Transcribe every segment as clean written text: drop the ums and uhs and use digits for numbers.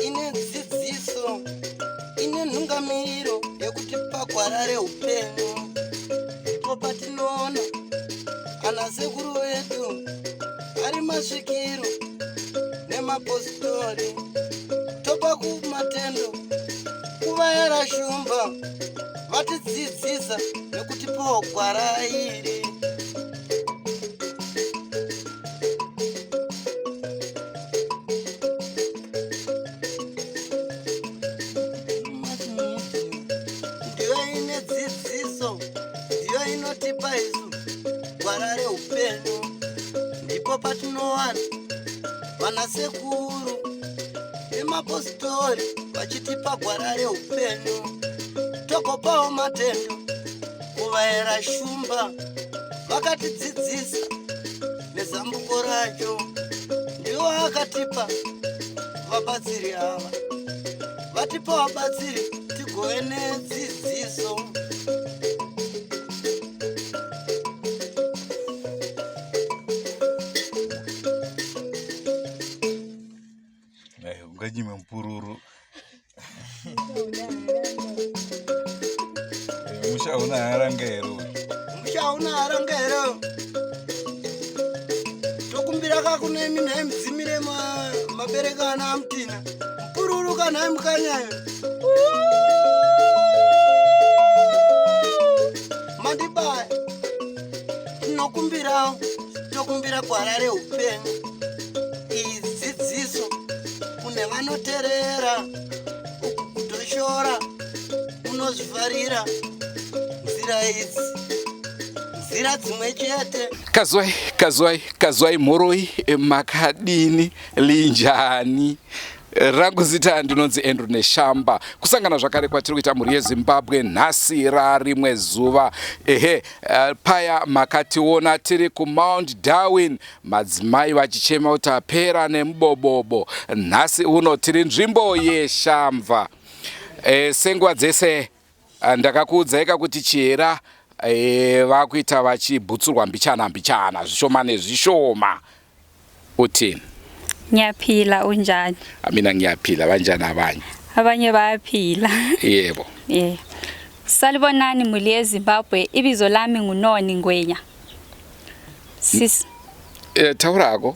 ine dzidziso ine nhungamiriro yekuti pagwara reupenyu ndipo patinoona ana sekuru vedu ari masvikiro nemapositori topa kumatendo kuvayara shumba vatidzidzisa nekutipawo gwara iri. Ndiyo ine dzidziso, ndiyo inotipa isu gwara reupenyu, ndipo patinowana vanasekuru nemapositori vachitipa gwara reupenyu, togopawo matendo kuvayera shumba vakatidzidzisa nezambuko racho. Ndiwo akatipa vabatsiri ava, vatipa vabatsiri tigove nedzidziso. Ngajime mpururu mushauna harangero tokumbira kakune mina emdzimire mabereka ana amutina mpururu kana emukanyayo mandibaya tinokumbirawo tokumbira gwara reupenyu idzidziso kune vanoteerera kutoshora unozvivharira nzira idzi nzira dzimwe chete. kazwai mhoroi makadini linjani rangu zita ndinonzi Andrew neShamba kusangana zvakare kwatiri kuita mhuri yeZimbabwe nhasi rarimwe zuva paya makationa tiri kuMount Darwin madzimai vachichema kuti apera nemubobobo. Nhasi uno tiri nzvimbo yeShamva. Senguva dzese ndakakuudzaika kuti chihera vakuita vachibhutsurwa mbichana zvishoma nezvishoma. Utini? Ngiyaphila unjani? Mina ngiyaphila, banjani abanye? Abanye bayaphila. Yebo. Salibonani muli yeZimbabwe, ibizo lami nguNoni Ngwenya. Taurako.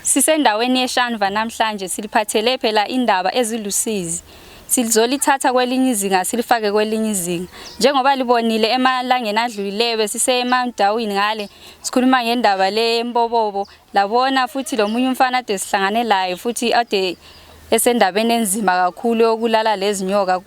Sisendaweni yeShamva namhlanje siliphathele phela indaba ezilusizi. Silizolithatha kwelinye izinga silifake kwelinye izinga. Njengoba libonile emalangeni adlulileyo sise eMount Darwin ngale sikhuluma ngendaba le mbobobo, labona futhi lo munye umfana ade sihlangane laye futhi ade esendabeni enzima kakhulu yokulala lezinyoka.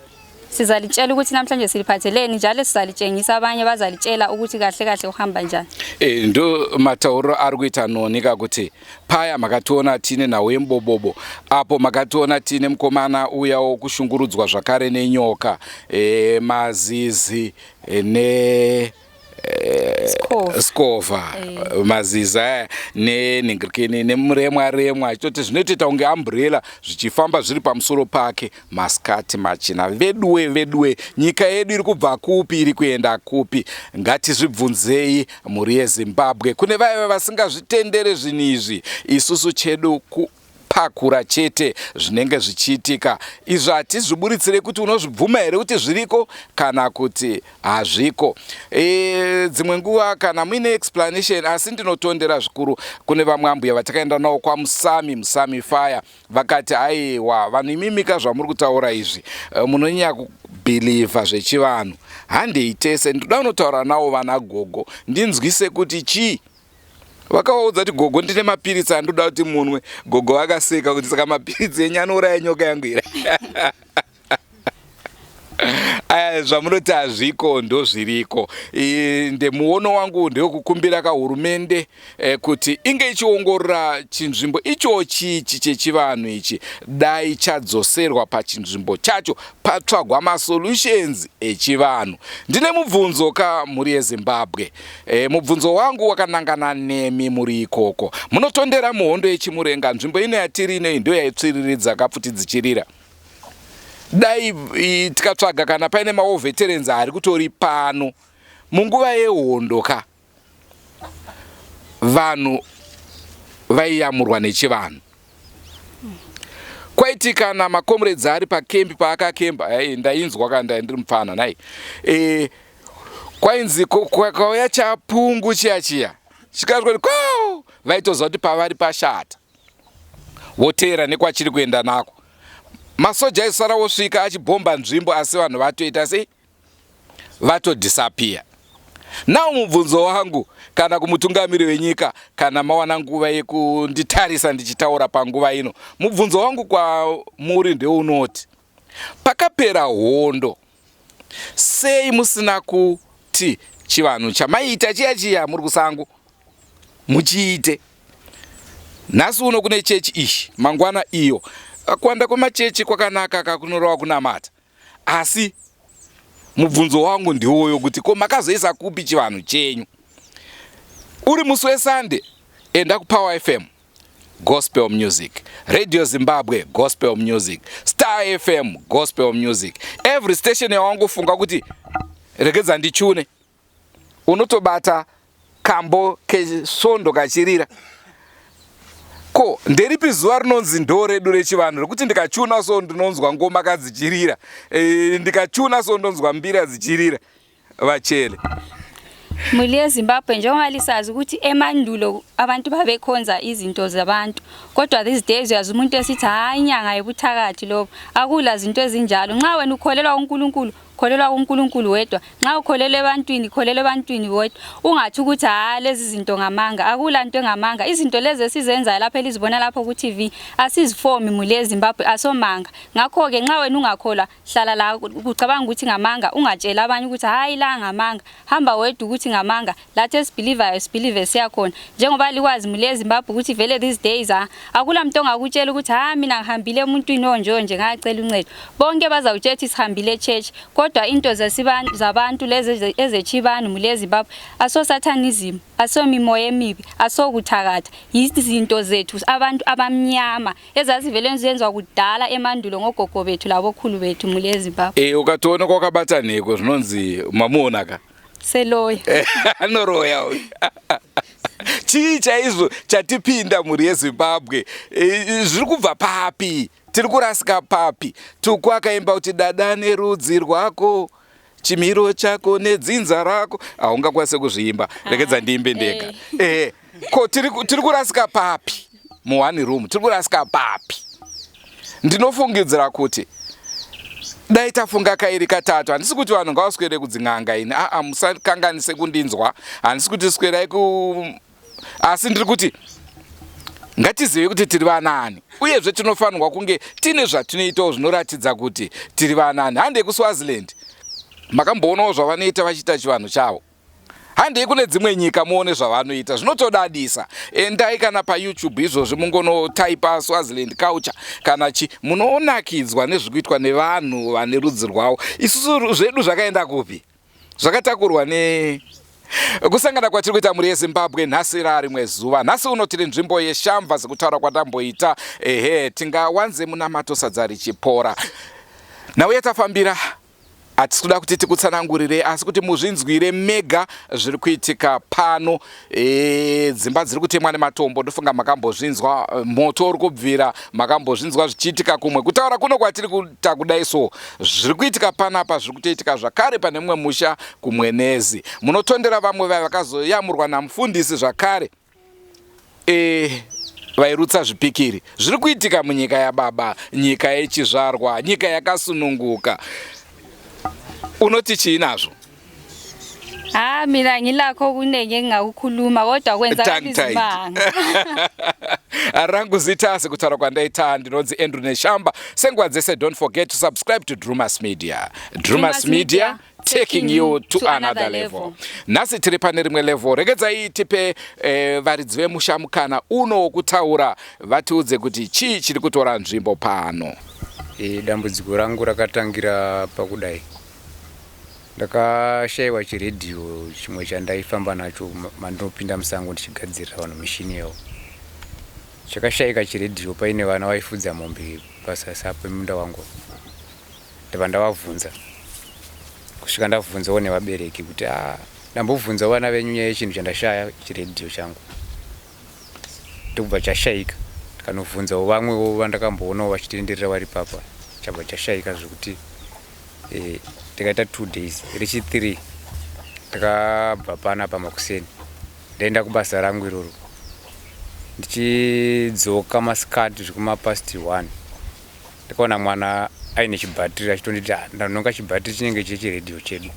Sizalitshela ukuthi namhlanje siliphatheleni njalo sizalitshengisa abanye bazalitshela ukuthi kahle kahle uhamba njani. Ndo matauro ari kuita Noni kuti paya makationa tine nawe mbobobo, apo makationa tine mukomana uya wokushungurudzwa zvakare nenyoka, mazizi ne skova maziza nenhingirikeni nemuremwa achitoti zvinotoita kunge umbrella zvichifamba zviri pamusoro pake, maskati machina. Vedue nyika yedu iri kubva kupi iri kuenda kupi? Ngatizvibvunzei mhuri yeZimbabwe. Kune vaya vasingazvitendere zvinhu izvi, isusu chedu pakura chete zvinenge zvichiitika. Izvi hatizviburitsire kuti unozvibvuma here kuti zviriko kana kuti hazviko. Dzimwe nguva kana muine explanation, asi ndinotondera zvikuru kune vamwe ambuya vatakaenda navo kwaMusami Fire vakati aiwa vanimimika zvamuri kutaura izvi munonyanya kubhilivha zvechivanhu. Handeitese ndoda kunotaura navo vana gogo ndinzwise kuti chii. Vakaudza kuti gogo ndine mapiritsi andoda kuti munwe. Gogo vakaseka kuti saka mapiritsi enyanora enyoka yangu ira. Zvamunoti hazviko ndo zviriko. Ndemuono wangu ndewekukumbira kahurumende kuti inge ichiongorora chinzvimbo ichochi chechivanhu ichi, dai chadzoserwa pachinzvimbo chacho patsvagwa masolutions echivanhu. Ndine mubvunzo kamhuri yeZimbabwe. Mubvunzo wangu wakanangana nemi muri ikoko. Munotondera muhondo yechimurenga, nzvimbo ino yatiri ino ndo yaitsviriridza kapfuti dzichirira. Dai tikatsvaga kana paine maveterans ari kutori pano munguva yehondo ka vanhu vaiyamurwa nechivanhu. Kwaiti kana makomrades ari pakembi paakakemba, ndainzwa kanda ndiri mufana nai, kwainzi kwauya chapungu chiya chikati ko vaitoziva kuti pavari pashata, voteera nekwachiri kuenda nako. Masoja aisara wosvika achibhomba nzvimbo, asi vanhu vatoita sei, vatodisappear. Nawo mubvunzo wangu kana kumutungamiri wenyika, kana mawana nguva yekunditarisa ndichitaura panguva ino, mubvunzo wangu kwamuri ndeunoti, pakapera hondo, sei musina kuti chivanhu chamaita chiya muri kusango muchiite? Nhasi uno kune chechi ishi, mangwana iyo kuwanda kwemachechi kwakanaka kakunorwa kunamata, asi mubvunzo wangu ndiwoyo kuti ko makazoisa kupi chivanhu chenyu? Uri musi weSunday, enda kuPower FM gospel music, Radio Zimbabwe gospel music, Star FM gospel music. Every station yawangofunga kuti regedza ndichune, unotobata kambo kesvondo kachirira. Ko nderipi zuva rinonzi ndo redu rechivanhu rekuti ndikachuna so ndinonzwa ngoma kadzichirira, ndikachuna so ndonzwa mbira dzichirira vachele? Muli yeZimbabwe njengoba lisazi ukuthi emandulo abantu babekhonza izinto zabantu, kodwa these days uyazi umuntu esithi hayi inyanga yebuthakathi lobo, akula zinto ezinjalo. Nxa wena ukholelwa uNkulunkulu, kholelwa uNkulunkulu wedwa. Nxa ukholelwa ebantwini, kholelwa ebantwini wedwa. Ungathi ukuthi lezi zinto ngamanga, akula into engamanga. Izinto lezi esizenza lapha elizibona lapha ku TV asizifomi muli yeZimbabwe, asomanga. Ngakho ke nxa wena ungakholwa, hlala la ucabanga ukuthi ngamanga, ungatshela abanye ukuthi hayi la ngamanga. Hamba wedwa ukuthi ngamanga. Lathi esibelieve siyakhona. Njengoba likwazi muli yeZimbabwe ukuthi vele these days akula muntu ongakutshela ukuthi mina ngihambile emuntwini onje ngacela uncedo. Bonke bazawutshethi sihambile church. Kodwa into zabantu lezi ezechibanu muli yeZimbabwe asosatanism, asomimoya emibi, asokuthakatha, izinto zethu abantu abamnyama ezazivele zenzwa kudala emandulo ngogogo bethu labokhulu bethu muli yeZimbabwe. Ukatona kwakabataneko zvinonzi mamona ka seloya anoroya chii chaizvo chatipinda muri yeZimbabwe, zviri kubva papi? Tiri kurasika papi? Tuku akaimba kuti dada nerudzi rwako, chimiro chako nedzinza rako, haungakwanise kuzviimba, rekedza ndiimbe ndega. Ko tiri kurasika papi? Muone room tiri kurasika papi? Ndinofungidzira kuti dai tafunga kairi katatu, handisi kuti vanhu ngavaswere kudzin'anga ini, musakanganise kundinzwa, handisi kuti swerai asi ndiri kuti ngatizive kuti tiri vanani, uyezve tinofanirwa kunge tine zvatinoitawo zvinoratidza kuti tiri vanani. Handei kuSwaziland makamboonawo zvavanoita vachiita chivanhu chavo, handei kune dzimwe nyika muone zvavanoita, zvinotodadisa. Endai kana paYouTube izvozvi mungonotaipa Swaziland culture kana munoonakidzwa nezvikuitwa nevanhu vane rudzi rwavo. Isusu zvedu zvakaenda kupi? Zvakatakurwa kusangana kwatiri kuita muri yeZimbabwe nhasi rarimwe zuva. Nhasi uno tiri nzvimbo yeShamva sekutaura kwatamboita. Tingawanze munamato sadza richipora. Nauye tafambira, hatisi kuda kuti tikutsanangurire asi kuti muzvinzwire mega zviri kuitika pano. Dzimba dziri kutemwa nematombo, ndofunga makambozvinzwa. Moto uri kubvira, makambozvinzwa zvichiitika kumwe. Kutaura kuno kwatiri kuita kudai so, zviri kuitika panapa zviri kutoitika zvakare pane mumwe musha kumwenezi. Munotondera vamwe vakazoyamurwa namufundisi zvakare, vairutsa zvipikiri. Zviri kuitika munyika yaBaba, nyika yechizvarwa, nyika yakasununguka. Unoti chii nazvo? Mina ngilakho kunenge engakukhuluma kodwa kwenza izibanga. Rangu zita sekutaura kwandaita ndinonzi Andrew Shamba. Senguva dzese, don't forget to subscribe to Drewmas Media. Drewmas Media, taking you to another level. Nhasi tiri pane rimwe level. Regedzai tipe varidzi vemusha mukana uno wokutaura vatiudze kuti chii chiri kutora nzvimbo pano. Dambudziko rangu rakatangira pakudai. Ndakashayiwa chiredhiyo chimwe chandaifamba nacho mandinopinda musango ndichigadzirira vanhu mishini yawo. Chakashayika chiredhiyo paine vana vaifudza mombe pasasa pemunda wangu. Ndabva ndavabvunza. Kusvika ndabvunzawo nevabereki kuti ndambobvunza vana venyu nyaya yechinhu chandashaya chiredhiyo changu ndobva chashayika ndikanobvunzawo vamwewo vandakamboonawo vachitenderera vari papa chabva chashayika zvekuti ndikaita 2 days rechi3 ndakabva panapa makuseni ndaenda kubasa rangu iroro ndichidzoka masikati zvekumapasti 1 ndikaona mwana aine chibhatiri achitonditi ndanonga chibhatiri chinenge chechiredhiyo chedu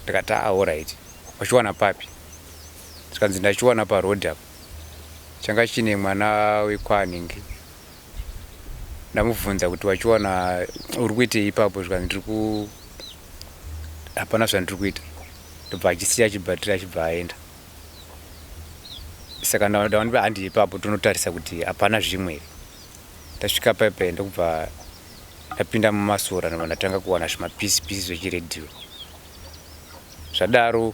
ndikati alright wachiwana papi ndikanzi ndachiwana parodhi apo changa chine mwana wekwaningi ndamubvunza kuti wachiwana uri kuitei ipapo zvikanzi hapana zvandiri kuita ndobva achisiya chibhatiri achibva aenda saka ndaona handi ipapo tonotarisa kuti hapana zvimwe here ndasvika paipai ndokubva ndapinda mumasora ndobva ndatanga kuwana zvimapisi zvechiredhiyo zvadaro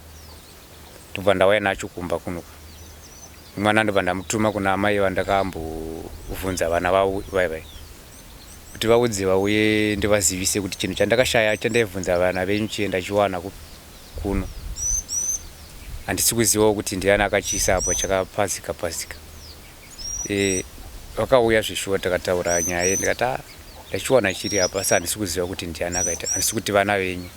ndobva ndauya nacho kumba kunoku mwana ndobva ndamutuma kuna amai vandakambobvunza vana vavo vaivai kuti vaudze vauye ndivazivise kuti chinhu chandakashaya chandaibvunza vana venyu chienda chiwana kuno handisi kuzivawo kuti ndiani akachiisa apo chakapazika vakauya zvishuwa takataura nyaya ndikati ndachiwana chiri apa asi handisi kuziva kuti ndiani akaita handisi kuti vana venyu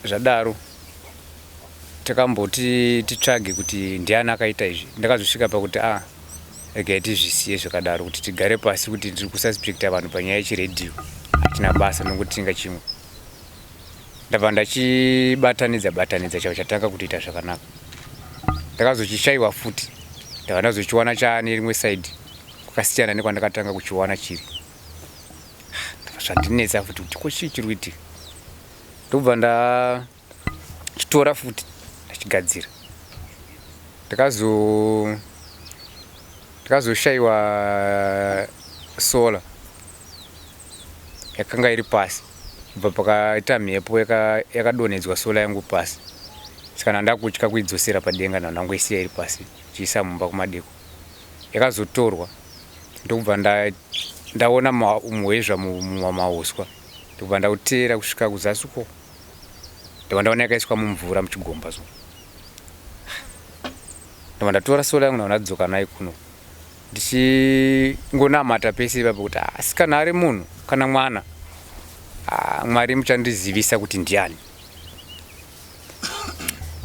zvadaro takamboti titsvage kuti ndiani akaita izvi ndakazosvika pakuti regai tizvisiye zvakadaro kuti tigare pasi kuti ndiri kususpecta vanhu panyaya yechiredhiyo hatina basa nokutinga chimwe ndabva ndachibatanidza chavo chatanga kutoita zvakanaka ndakazochishayiwa futi ndabva ndazochiwana chaane rimwe saidi kwakasiyana nekwandakatanga kuchiwana chiri zvandinetsa futi kuti kochii chiri kuitika ndobva ndachitora futi ndachigadzira ndakazoshayiwa sola yakanga iri pasi kubva pakaita mhepo yakadonhedzwa sola yangu pasi saka ndakutya kuidzosera padenga ndangoisiya iri pasi chiisa mumba kumadeko yakazotorwa ndokubva ndaona muhwezva mumahuswa ndobva ndauteera kusvika kuzasi uko ndobva ndaona yakaiswa mumvura muchigomba zo ndobva ndatora sola yangu ndadzoka nayo kuno ndichingonamata pese ipapo kuti asi kana ari munhu kana mwana Mwari muchandizivisa kuti ndiani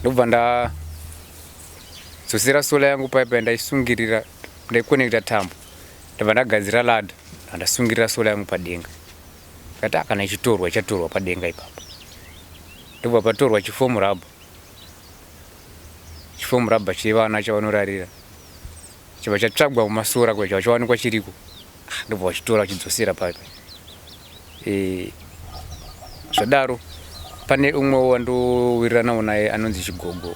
ndobva ndadzosera sola yangu paipai ndaisungirira ndaikonekta tambo ndobva ndagadzira ladha ndasungirira sola yangu padenga kati kana ichatorwa padenga ipapo ndobva patorwa chifomu rabha chevana chavanorarira chibva chatsvagwa mumasora chibva chawanikwa chiriko ndobva vachitora vachidzosera paipai zvadaro pane umwewo wandowiriranawo naye anonzi Chigogo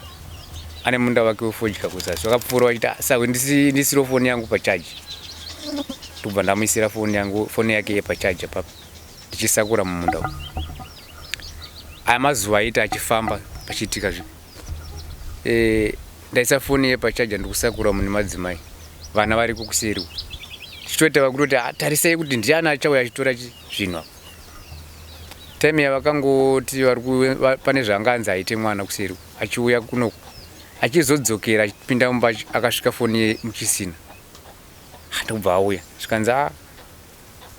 ane munda wake wefodya kuzasi wakapfuura wachiti sawe ndisiro foni yangu pachaji ndobva ndamuisira foni yake yepachaji apapo ndichisakura mumunda umu aya mazuva aita achifamba pachiitika zvi ndaisa foni yepachaji ndikusakura mune madzimai vana vari kukuseri tichitoita kuti tarisai kuti ndiani achauya achitora zvinhu apa time yavakangoti pane zvanganzi aite mwana kuseri achiuya kunoku achizodzokera achipinda mumba akasvika foni muchisina ndobva auya zvikanzi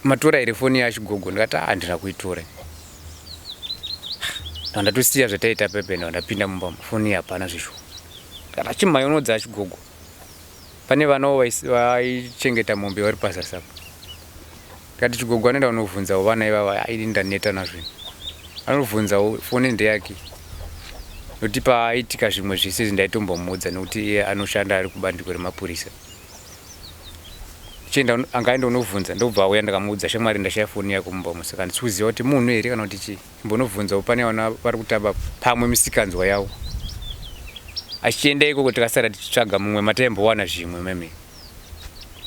matora here foni yaChigogo ndikati handina kuitora ndatosiya zvataita pepe ndapinda mumba foni hapana zvisho achimhayonodza Chigogo pane vanawo vaichengeta mombe vari pasasapo ndikati Chigogo anoenda kunobvunzawo vana ivava aidi ndaneta nazvinhu anobvunzawo foni ndeyake nokuti paaitika zvimwe zvese ndaitombomuudza nokuti iye anoshanda ari kubandiko remapurisa chienda angaenda unobvunza ndobva auya ndakamuudza shamwari ndashaya foni yako mumba saka ndikuziva kuti munhu here kana kuti chii imbonobvunzawo pane vana vari kutamba pamwe misikanzwa yavo achienda ikoko tikasara tichitsvaga mumwe mataimbowana zvimwe meme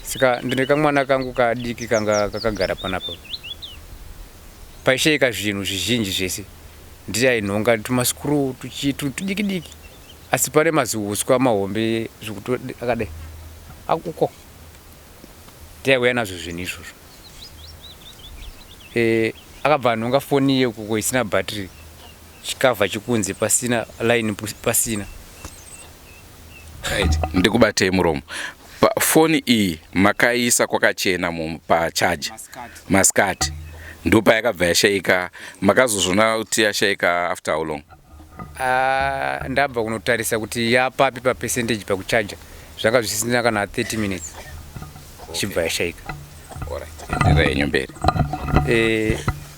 saka ndine kamwana kangu kadiki kanga kakagara panapa paishayika zvinhu zvizhinji zvese ndiye ainhonga tumasikuru tudiki asi pane maziuswa mahombe akadai akuko ndiye nazvo zvinhu izvozvo akabva anhonga foni iye kuko isina bhatiri chikavha chikunze pasina line pasina. Right. Ndikubatei muromo. Foni iyi makaisa kwakachena pachaji maskati ndopa yakabva yashaika. Makazozvona kuti yashaika after how long? Ndabva kunotarisa kuti yapapi pa percentage pakuchaja zvanga zvisina kana 30 minutes chibva yashaika. Alright, ndira yenyu mberi.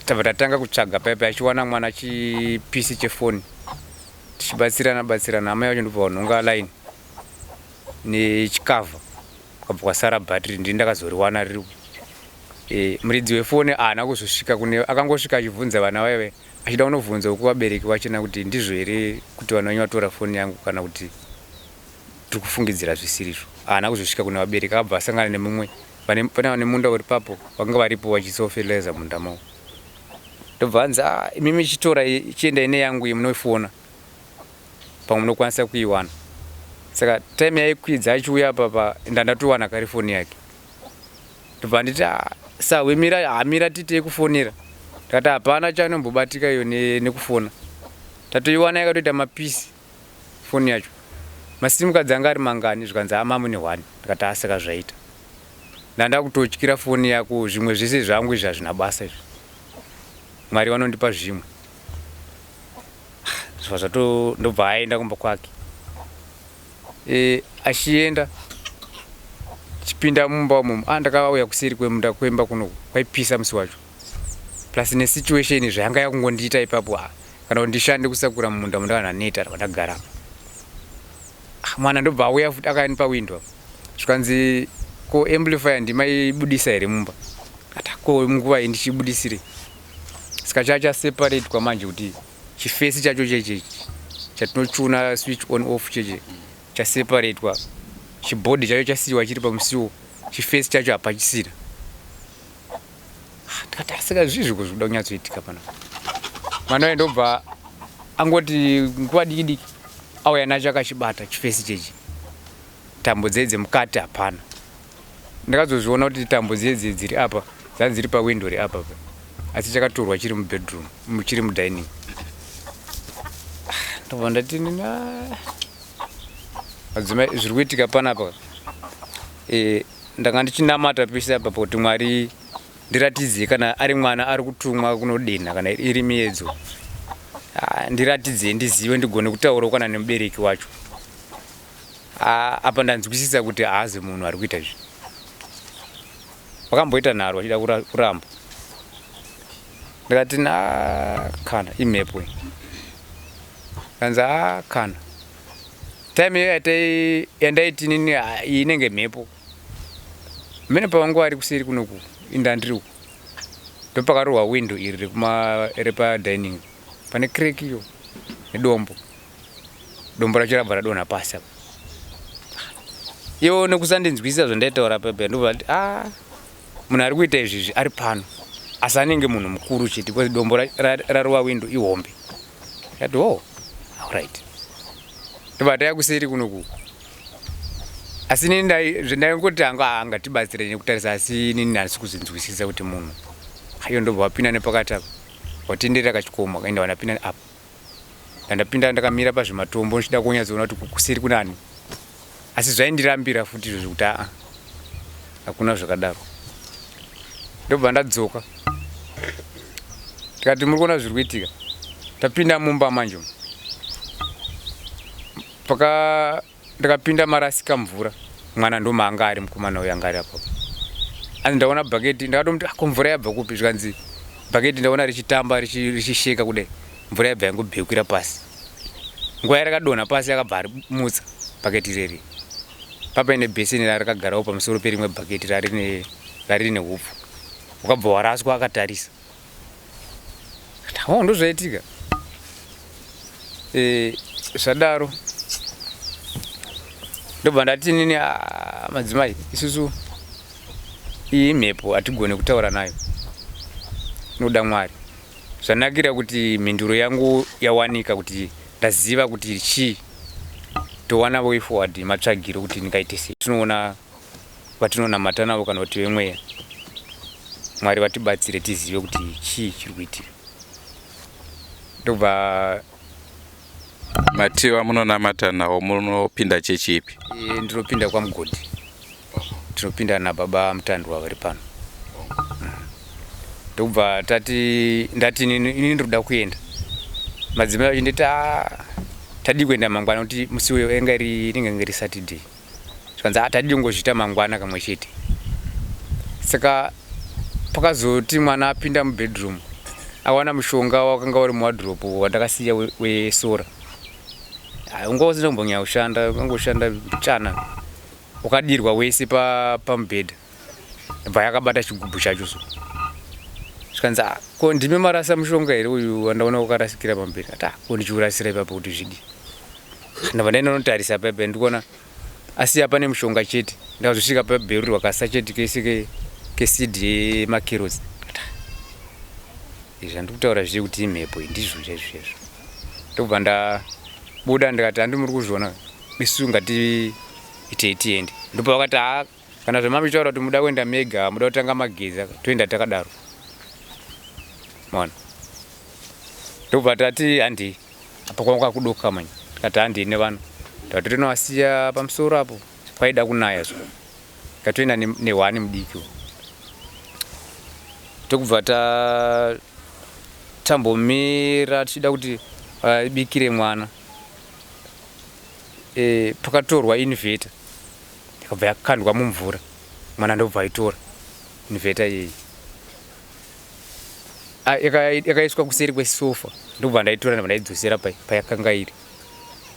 Tabva tatanga kutsvaga paipa achiwana mwana chipisi chefoni tichibatsirana amai vacho ndobva vanhonga line nechikavha kabva kwasara bhatiri ndini ndakazoriwana riripo. Muridzi wefoni haana kuzosvika kune akangosvika achibvunza vana vaive achida kunovhunza kuvabereki vachena kuti ndizvo here kuti vanhu vanyu vatora foni yangu kana kuti tiri kufungidzira zvisirizvo. Haana kuzosvika kune vabereki akabva asangana nemumwe pane vane munda uri papo vakanga varipo vachisofereza munda mavo. Ndobva anzi imimi chitora chienda ine yangu yemunofona pamwe munokwanisa kuiwana. Saka time yaikwidza achiuya papa ndandatowana kare foni yake. Ndobva nditi sawe mira titei kufonera. Ndikati hapana chanombobatika iyo nekufona. Tatoiwana yakatoita mapisi foni yacho. Masimu kadzi anga ari mangani zvikanzi amamune 1. Ndikati asaka zvaita. Ndanda kutotyira foni yako zvimwe zvese zvangu izvi hazvina basa izvi. Mwari vanondipa zvimwe. Zvato ndobva aenda kumba kwake. Achienda chipinda mumba umo ndakauya kuseri kwemunda kwemba kuno kwaipisa musi wacho. Plus nesituation zvanga yakungondiita ipapo kana ndishande kusakura munda mundana neta ndakagara. Mwana ndobva auya futi akanipa window. Zvikanzi ko amplifier ndimaibudisa here mumba. Atako munguva ndichibudisire. Saka chacha separate kwa manje kuti chifesi chacho cheche chatinochuna switch on off cheche cha separate kwa chibodi chacho chasiwa chiri pamusiwo chifesi chacho apachisira. Takasaka zvizvi kuzvida kunyatsoitika pana. Mwana ndobva angoti nguva diki auya nacho akachibata chifesi cheche. Tambo dzedze mukati hapana. Ndakazozviona kuti tambo dzedze dziri apa dzanzi dziri pa window ri apa. Asi chakatorwa chiri mu bedroom chiri mu dining. Ndobva ndati madzimai zviri kuitika panapa. Ndanga ndichinamata pese apa kuti Mwari ndiratidze kana ari mwana ari kutumwa kunodena kana iri miedzo. Ndiratidze ndizive ndigone kutaura kana nemubereki wacho. Apa ndanzwisisa kuti haazi munhu ari kuita izvi. Vakamboita nharo achida kuramba. Ndikati kana imhepo. Kanza kana. Time yandaiti nini inenge mhepo. Mene pavangu ari kuseri kunoku indandiriwo. Ndopakarohwa window iri pa dining. Pane crack iyo nedombo. Dombo racho rabva radonha pasi apa. Iwo nekusandinzwisisa zvandataura pepe ndobva ndati munhu ari kuita izvi ari pano. Asi anenge munhu mukuru chete because dombo rarohwa window ihombe. Ndati alright. Ndobva takuseri kunoku. Asi nini zvandangoti angatibatsira nekutarisa asi nini handisi kuzvinzwisisa kuti munhu. Iyo ndobva wapinda nepakati apa. Watenderera kachikomo kaenda wanapinda apa. Ndapinda ndakamira pazvimatombo ndichida kunyatsoona kuti kuseri kunani. Asi zvaindirambira futi izvo kuti hakuna zvakadaro. Ndobva ndadzoka. Tikati muri kuona zviri kuitika. Tapinda mumba manje. Ndakapinda marasika mvura. Mwana ndoma anga ari mukomana uyu anga ari apapo. Asi ndaona bhaketi ndakatomti mvura yabva kupi zvikanzi bhaketi ndaona richitamba richisheka kudai. Mvura yabva yangobhekwira pasi. Nguva yarakadonha pasi yakabva rimutsa bhaketi reri. Papa ine bheseni rakagarawo pamusoro perimwe bhaketi rari nehupfu. Wakabva waraswa akatarisa. Ndozvaitika. Zvadaro. Ndobva ndati nini madzimai isusu iyi mhepo hatigone kutaura nayo. Noda Mwari. Zvanakira kuti mhinduro yangu yawanika kuti ndaziva kuti chii towana way forward matsvagiro kuti ndingaite sei. Tinoona vatinonamata navo kana kuti vemweya. Mwari vatibatsire tizive kuti chii chiri kuitika. ndobva Matewa munonamata nawo munopinda chechi ipi? Ndinopinda kwaMugodhi. Tinopinda nababa mutandwa vari pano. Ndobva ndati ini ndoda kuenda. Madzimai vachinditi tadi kuenda mangwana kuti musi inenge iri Saturday. Zvikanzi tadi kungozviita mangwana kamwe chete. Saka pakazoti mwana apinda mubedroom awana mushonga wakanga uri muwadropu wandakasiya wesora. Ungozi ndombonya ushanda ungoshanda chana ukadirwa wese pamubhedha. Ndobva yakabata chigubhu chacho so. Zvikanzi ko ndime marasa mushonga here uyu wandaona ukarasikira pamubhedha. Ko ndichiurasira ipapo kuti zvidi. Ndobva ndainotarisa pepe ndikuona asi apa nemushonga chete. Ndakazosvika pabheru wakasa chete kesidhi yemakerosi. Izvi ndikutaura zviri kuti imhepo ndizvo chaizvo. Ndobva ndabuda ndikati handimuri kuzviona isu ngati tiende. Ndipo vakati kana zvamami taura kuti muda kuenda mega muda kutanga mageza toenda takadaro. Mwana. Ndobva tati handi apa kwanga kudoka manya. Tikati handi nevanhu. Ndati tinovasiya pamusoro apo kwaida kunaya zvo. Katoenda nehwani mudiki. Tokubva tambomira tichida kuti bikire mwana. Pakatorwa inverter. Ikabva yakandwa mumvura. Mwana ndobva aitora inverter iyi. Yakaiswa kuseri kwesofa. Ndobva ndaitora ndobva ndaidzosera payakanga iri.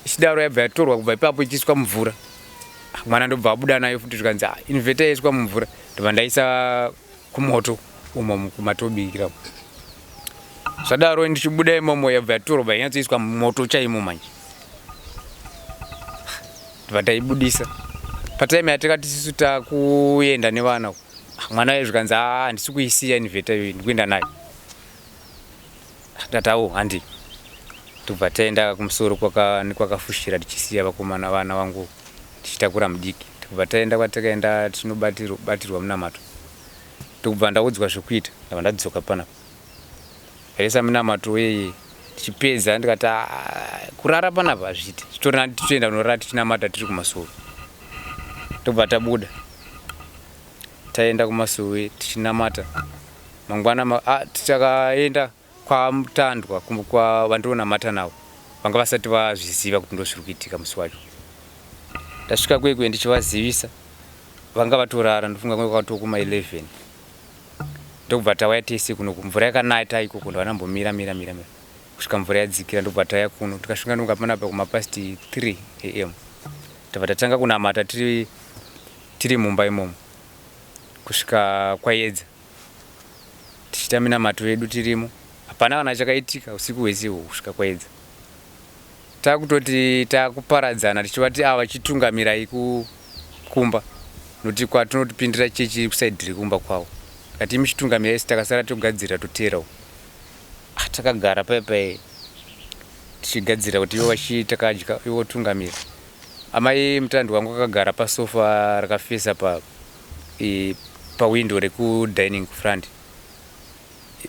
Ichidaro yabva yatorwa kubva ipapo ichiiswa mumvura. Mwana ndobva abuda nayo futi zvikanzi inverter yaiswa mumvura. Ndobva ndaisa kumoto umo kumatobikira. Zvadaro ndichibuda imomo yabva yatorwa yanyatsoiswa mumoto chaimo manje. Ndobva ndaibudisa. Patime yatakati tisu takuenda nevana. Mwana wayo zvikanzi handisi kuisiya inverter iyi ndikuenda nayo. Ndatawo handi. Ndobva taenda kumusoro kwakafushira tichisiya vakomana vana vangu tichitakura mudiki. Ndobva taenda kwatakaenda tinobatirwa munamato. Ndobva ndaudzwa zvekuita ndobva ndadzoka panapa. Yaisa munamato weye tichipedza ndikati kurara panapa hazviiti. Titorina tichienda kunorara tichinamata tiri kumasoro. Ndobva tabuda. Taenda kumasoro tichinamata. Mangwana takaenda kwamutandwa kwa vandonamata nawo. Vanga vasati vazviziva kuti ndozviri kuitika musi wacho. Ndasvika kwekwe ndichivazivisa. Vanga vatorara ndofunga kwakatoka kuma 11. Ndobva tauya tese kuno mvura yakanaya taikoko ndovanambomira. Kusvika mvura yadzikira ndobva tauya kuno tikasvika ndonga panapa kumapasti 3 AM. Ndobva tatanga kunamata tiri mumba imomo. Kusvika kwaedza. Tichita minamato yedu tirimo. Hapana kana chakaitika usiku hwese kusvika kwaedza. Takutoti takuparadzana tichivati vachitungamirai kumba. Nokuti kwatinotipindira chechi kusaidhi rekumba kwavo. Kati michitungamira isi takasara togadzira toterawo. Takagara paipai tichigadzira kuti ivo vachitakadya ivo tungamira. Amai mutandwa wangu akagara pasofa rakafesa pawindow rekudining front.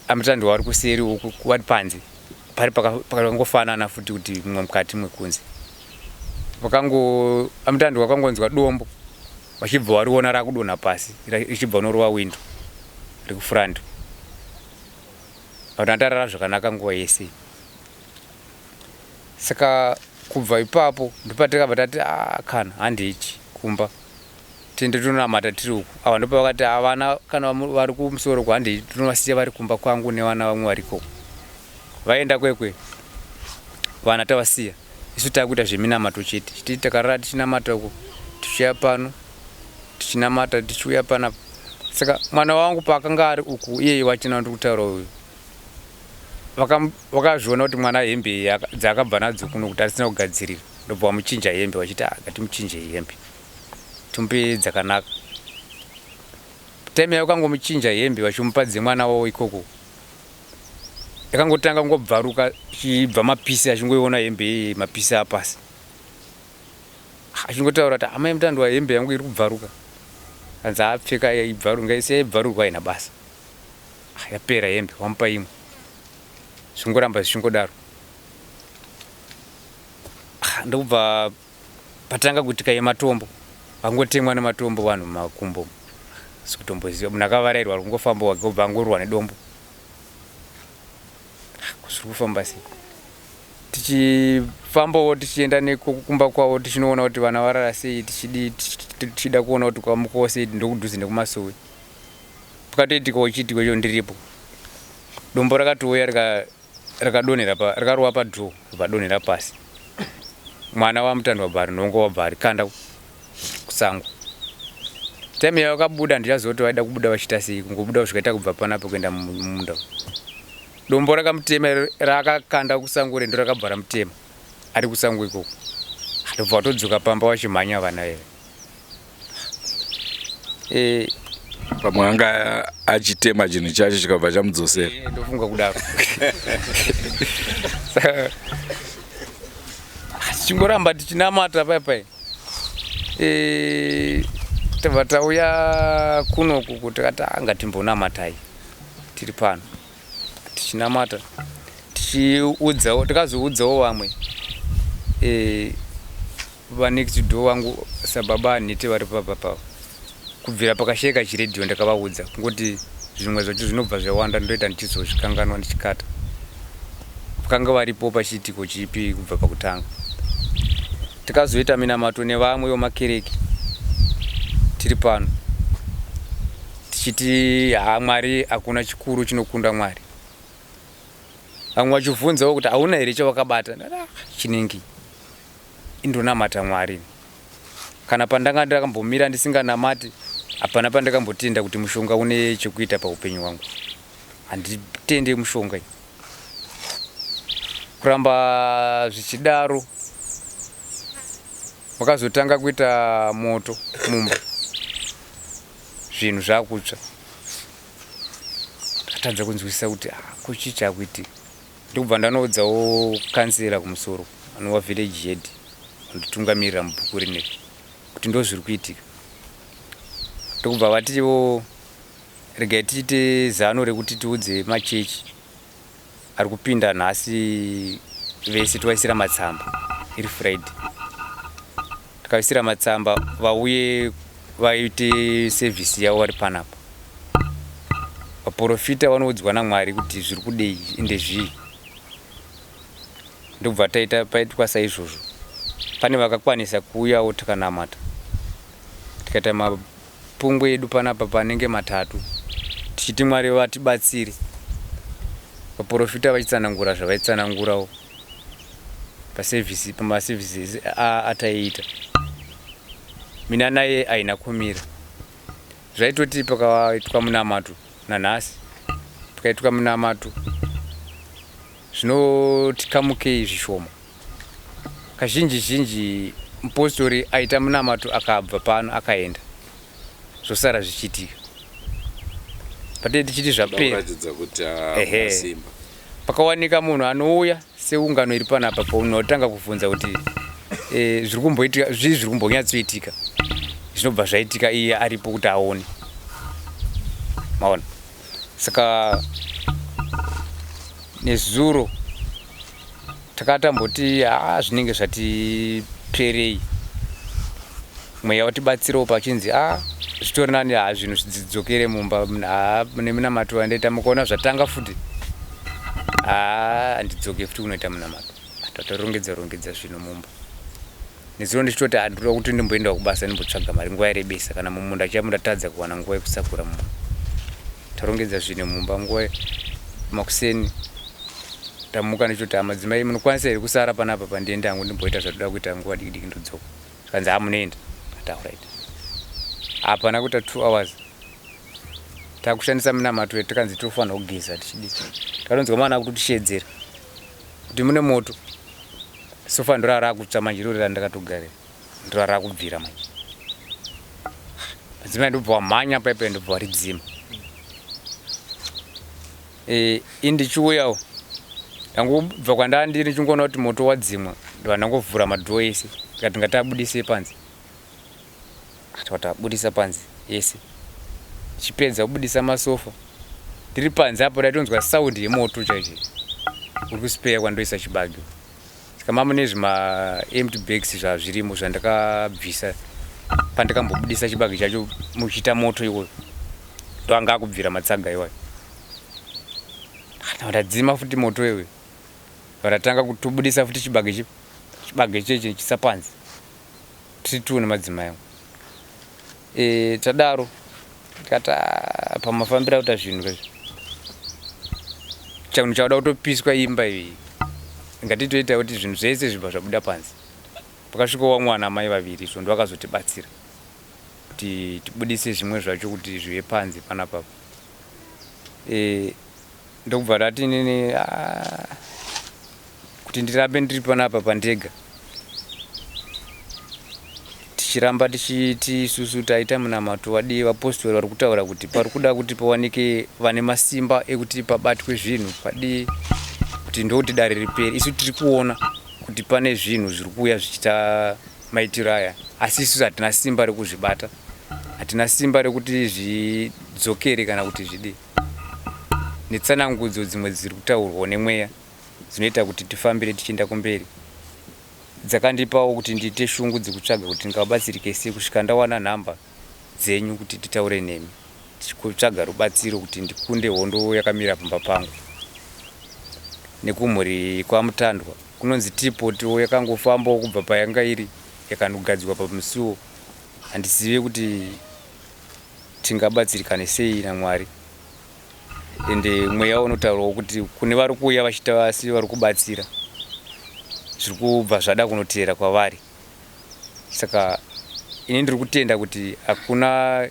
Amutandwa wari kuseri uku wari panze. Pari pakangofanana futi kuti mumwe mukati mumwe kunze. Amutandwa wakangonzwa dombo. Vachibva wariona rakudonha pasi richibva noruva window rekufront. Vandarara zvakanaka nguva yese. Saka kubva ipapo ndopatakabva tati kana handichi kumba. Tiende tonamata tiri uku. Ava ndipo vakati vana kana vari kumusoro kwandi tonovasiya vari kumba kwangu nevana vamwe variko. Vaenda kwekwe. Vana tavasiya. Isu takuita zveminamato chete. Chiti takarara tichinamata uko. Tichiuya pano. Tichinamata tichiuya panapa. Saka mwana wangu paakanga ari uku iyeye wachina ndikutaura uyu. Vakazviona kuti mwana hembe dzaakabva nadzo kuno kuti asina kugadzirira. Ndobva vamuchinja hembe vachiti ngatimuchinje hembe. Tumpe dzakanaka. Time yakangomuchinja hembe vachimupadze mwana wavo ikoko. Yakangotanga ngobvaruka chibva mapisi achingoiona hembe mapisi apasi. Achingotaura kuti amai mutandwa hembe yangu iri kubvaruka. Kanza apfeka ibvarunga ise ibvarurwa ina basa. Yapera hembe wamupa imwe. Zvingoramba zvichingodaro. ndobva patanga kutika yematombo vangotemwa nematombo vanhu makumbo sikutomboziva munhu akavarairwa kungofamba wake obva angorwa nedombo kusiri kufamba sei tichifambawo tichienda nekukumba kwavo tichinoona kuti vana varara sei tichida kuona kuti kwamukawo sei ndokudhuze nekumasowe pakatoitikawo chiitiko icho ndiripo dombo rakatouya rikarowa padrow rikadonhera pasi mwana wamutandwa bhari nongo wabhari kanda kusango time yayo wakabuda ndichazoti vaida kubuda vachita sei kungobuda kusvikaita kubva panapo kuenda mumunda dombo rakamutema rakakanda kusango rendo rakabva ramutema ari kusango ikoko ndobva watodzoka Pamba wachimhanya vana veve pamwe anga achitema chinhu chacho chikabva chamudzosera ndofunga kudaro tichingoramba tichinamata paipai tabva tauya kunoku kuti anga timbonamatai tiri pano tichinamata tikazoudzawo vamwe vanext door wangu sababa anete vari papapa kubvira pakasheka chiredhiyo ndakavaudza ngoti zvimwe zvacho zvinobva zvawanda ndoita ndichizozvikanganwa ndichikata vakanga varipo pachiitiko chipi kubva pakutanga tikazoita minamato nevamwe vemakereke tiri pano tichiti Mwari hakuna chikuru chinokunda Mwari vamwe vachibvunzawo kuti hauna here chavakabata chinenge indonamata Mwari kana pandanga ndakambomira ndisinganamati hapana pandakambotenda kuti mushonga une chekuita paupenyu hwangu handitende mushonga kuramba zvichidaro wakazotanga kuita moto mumba zvinhu zvakutsva tatadza kunzwisisa kuti kuchicha kuitika ndokubva ndanoudzawo kansera kumusoro anova village head andotungamirira mubhuku rineri kuti ndo zviri kuitika ndokubva vatiwo regai tiite zano rekuti tiudze machechi ari kupinda nhasi vese tovaisira matsamba iri Friday takavisira matsamba vauye vaite sevhisi yavo vari panapo vaprofita vanoudzwa naMwari kuti zviri kudei ende zvii ndobva paitwa saizvozvo pane vakakwanisa kuuyawo takanamata tikaita mapungwe edu panapa panenge 3 tichiti Mwari vatibatsire vaprofita vachitsanangura zvavaitsanangurawo pamasevhisi ataiita mina naye aina kumira zvaitoti pakaitwa munamato nanhasi pakaitwa munamato zvinotikamukei zvishoma kazhinji mupostori aita munamato akabva pano akaenda zvosara zvichiitika patei tichiti zvapera pakawanika munhu anouya seungano iri panapa paunotanga kubvunza kuti zviri kumbonyatsoitika zvinobva zvaitika iye aripo kuti aone maona saka nezuro takatamboti zvinenge zvatiperei mweya watibatsirawo pachinzi zvitori nani zvinhu zvidzokere mumba nemunamato andaita mukaona zvatanga futi handidzoke futi kunoita munamato tatorongedza zvinhu mumba nezuro ndichitoti handinoda kuti ndimboenda kubasa ndimbotsvaga mari nguva yarebesa kana mumunda chamundatadza kuwana nguva yekusakura mumba tarongedza zvinhu mumba nguva makuseni tamuka ndichoti madzimai munokwanisa here kusara panapa pandienda hangu ndimboita zvadoda kuita nguva diki ndodzoka zvikanzi hamunoenda atauraiti hapana kuita 2 hours takushandisa munamato yatikanzi tinofanira kugeza tichidi taronzwa mana kuti tishedzera kuti mune moto sofa ndo rakutsva manje rori randakatogarira ndo rakubvira manje madzimai ndobva wamhanya paipai ndobva waridzima indichiuyawo ndangobva kwandandiri ndichingoona kuti moto wadzimwa ndobva ndangovhura madhoo ese tikati ngatabudise panze tabudisa panze ese chipedza kubudisa masofa ndiri panze apo ndaitonzwa saundi yemoto chaiche uri kuspeya kwandoisa chibage kama mune zvima empty bags zvazvirimo zvandakabvisa pandakambobudisa chibage chacho muchita moto iwoyo ndoanga akubvira matsaga iwayo ndadzima futi moto iwe varatanga kutobudisa futi chibage cheche chisapanzi tiri nemadzimai angu tadaro tikata pamafambira kuita zvinhu kwezvo changu chauda kutopiswa imba iyi ngatitoita kuti zvinhu zvese zvibva zvabuda panzi pakasvikawo mwana mai vaviri so ndovakazotibatsira kuti tibudise zvimwe zvacho kuti zvive panzi panapa ndokubva rati nini kuti ndirambe ndiri panapa pandega tichiramba tichiti isusu taita munamato wadi vapostori vari kutaura kuti pari kuda kuti pawanike vane masimba ekuti pabatwe zvinhu padi kuti ndokuti dare riperi. Isu tiri kuona kuti pane zvinhu zviri kuuya zvichita maitiro aya asi isusu hatina simba rekuzvibata, hatina simba rekuti zvidzokere kana kuti zvidi. Netsanangudzo dzimwe dziri kutaurwa nemweya dzinoita kuti tifambire tichienda kumberi dzakandipawo kuti ndiite shungu dzekutsvaga kuti ndingabatsirike sei kusvika ndawana nhamba dzenyu kuti titaure nemi tichikutsvaga rubatsiro kuti ndikunde hondo yakamira pamba pangu. Nekumhuri kwaMutandwa kunonzi tipotiwo yakangofambawo kubva payanga iri yakandogadzikwa pamusuwo. Handizive kuti tingabatsirikane sei naMwari. Ende mweya unotaurawo kuti kune vari kuuya vachita vasi vari kubatsira zviri kubva zvada kunoteera kwavari. Saka ini ndiri kutenda kuti hakuna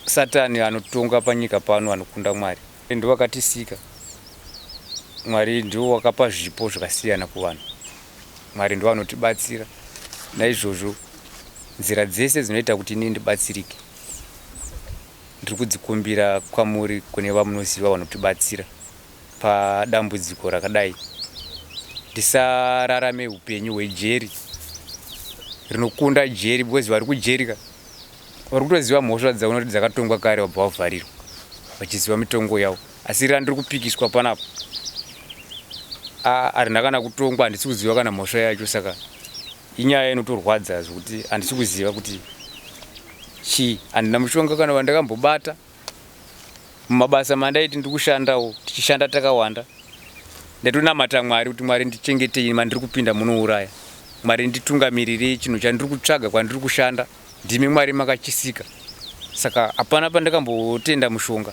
Satani anotonga panyika pano anokunda Mwari. Ndiwo akatisika. Mwari ndiwo wakapa zvipo zvakasiyana kuvanhu. Mwari ndiwo anotibatsira. Naizvozvo nzira dzese dzinoita kuti ini ndibatsirike ndiri kudzikumbira kwamuri kune vamunoziva vanotibatsira padambudziko rakadai. Tisararame upenyu hwejeri rinokunda jeri because vari kujerika vari kutoziva mhosva dzaona kuti dzakatongwa kare vabva vavharirwa vachiziva mitongo yavo. Asi randiri kupikiswa panapa harina kana kutongwa, handisi kuziva kana mhosva yacho. Saka inyaya inotorwadza zvokuti handisi kuziva kuti chii. Handina mushonga kana vandakambobata mumabasa mandaiti ndiri kushandawo tichishanda takawanda. Ndatonamata Mwari kuti Mwari ndichengetei mandiri kupinda munouraya. Mwari nditungamirire chinhu chandiri kutsvaga kwandiri kushanda. Ndimi Mwari makachisika. Saka hapana pandakambotenda mushonga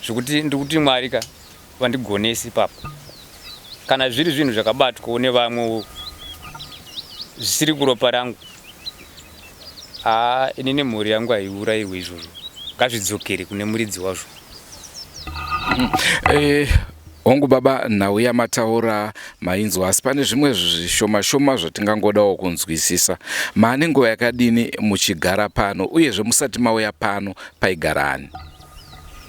zvokuti ndiri kuti Mwari ka vandigonesi papa. Kana zviri zvinhu zvakabatwawo nevamwewo zvisiri kuropa rangu, ini nemhuri yangu haiurayirwe izvozvo. Ngazvidzokere kune muridzi wazvo. Hongu baba, nhau yamataura mainzwa, asi pane zvimwe zvishoma-shoma zvatingangodawo kunzwisisa. Maane nguva yakadini muchigara pano uyezve musati mauya pano paigara ani?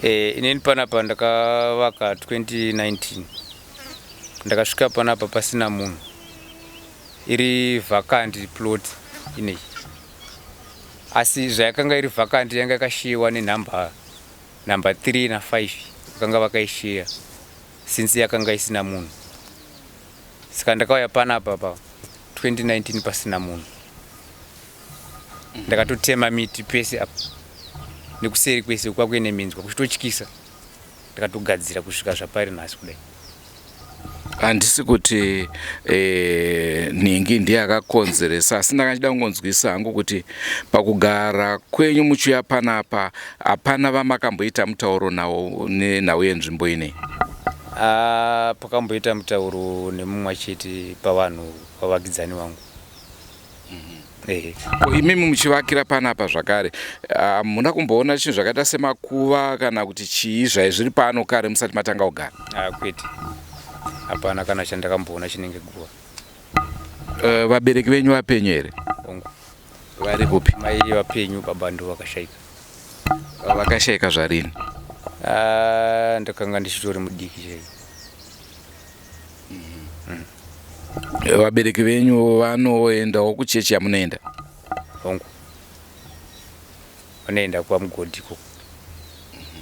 Ineni panapa ndakavaka 2019. Ndakasvika panapa pasina munhu. Iri vacant plot inei. Asi zvayakanga iri vacant yanga yakashiyiwa nenhamba 3 na 5 vakanga vakaishiya since yakanga isina munhu. Saka ndakauya panapa pa 2019 pasina munhu. Ndakatotema miti pese apa nekuseri kwese kwakuene minzwa kuchitotyisa. Ndakatogadzira kusvika zvapari nhasi kudai. Handisi kuti nhingi ndiye akakonzeresa, asi ndakachida kungonzwisa hangu kuti pakugara kwenyu muchiuya panapa hapana vamakamboita mutauro nawo nenhau yenzvimbo inei? Pakamboita mutauro nemumwe chete pavanhu vavakidzani vangu. Imimi muchivakira panapa zvakare hamuna kumboona chinhu zvakaita semakuva kana kuti chii zvaizviri pano kare musati matanga kugara? Kwete, hapana kana chandakamboona chinenge guva. Vabereki venyu vapenyu here? Hongu. Vari kupi? Mai vapenyu, baba ndo vakashaika. Vakashaika zvarini? Ndakanga ndichitori mudiki chaivo. Vabereki venyu vanoendawo kuchechi yamunoenda? Hongu. Vanoenda kwamugodhiko.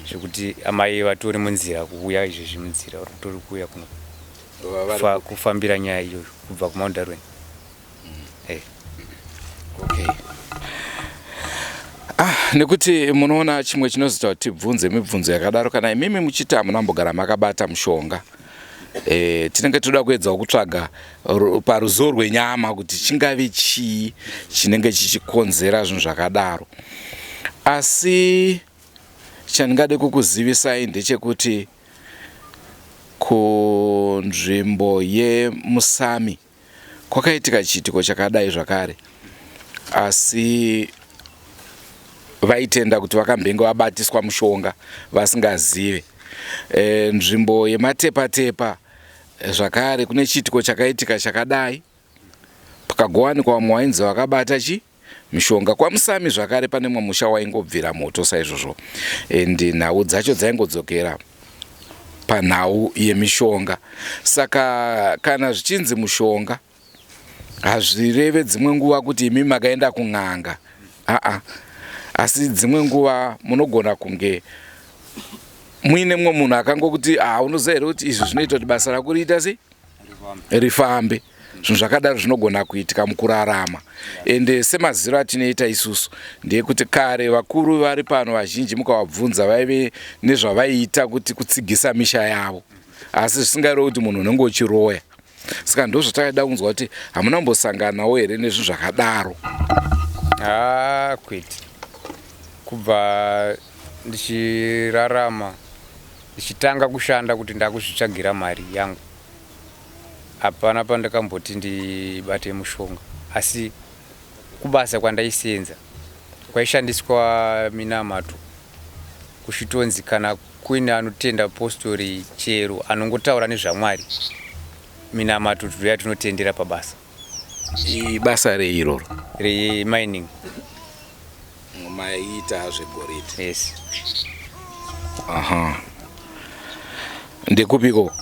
Zvekuti amai vatori munzira kuuya izvezvi munzira tori kuuya kuno. kufambira nyaya iyoyo kubva kumaundarweni. Okay. Nekuti munoona chimwe chinozoita kuti tibvunze mibvunzo yakadaro kana imimi muchiti hamunambogara makabata mushonga. Tinenge toda kuedza kutsvaga paruzivo rwenyama kuti chingave chii chinenge chichikonzera zvinhu zvakadaro. Asi chandingade kukuzivisai ndechekuti kunzvimbo yeMusami kwakaitika chiitiko chakadai zvakare, asi vaitenda kuti vakambenge vabatiswa mushonga vasingazive. Nzvimbo yematepa-tepa zvakare kune chiitiko chakaitika chakadai, pakagowanikwa vamwe vainzi vakabata mishonga. KwaMusami zvakare pane mumwe musha waingobvira moto saizvozvo, ende nhau dzacho dzaingodzokera panhau yemishonga. Saka kana zvichinzi mushonga hazvireve dzimwe nguva kuti imi makaenda kun'anga, asi dzimwe nguva munogona kunge muine mumwe munhu akangokuti unoziva here kuti izvi zvinoita kuti basa rako riita sei rifambe. Zvinhu zvakadaro zvinogona kuitika mukurarama. Ende semaziro atinoita isusu ndeyekuti kare vakuru vari pano vazhinji mukavabvunza vaive nezvavaiita kuti kutsigisa misha yavo, asi zvisingarevi kuti munhu unenge uchiroya. Saka ndozvatakaida kunzwa kuti hamunambosanganawo here nezvinhu zvakadaro. Kwete, kubva ndichirarama ndichitanga kushanda kuti ndakuzvitsvagira mari yangu, hapana pandakamboti ndibate mushonga. Asi kubasa kwandaisenza kwaishandiswa minamato, kuchitonzi kana kuine anotenda postori chero anongotaura nezvaMwari, minamato tuya tinotendera pabasa. Basa reiroro remining maiita zvegoridhe. Yes. Ndekupiko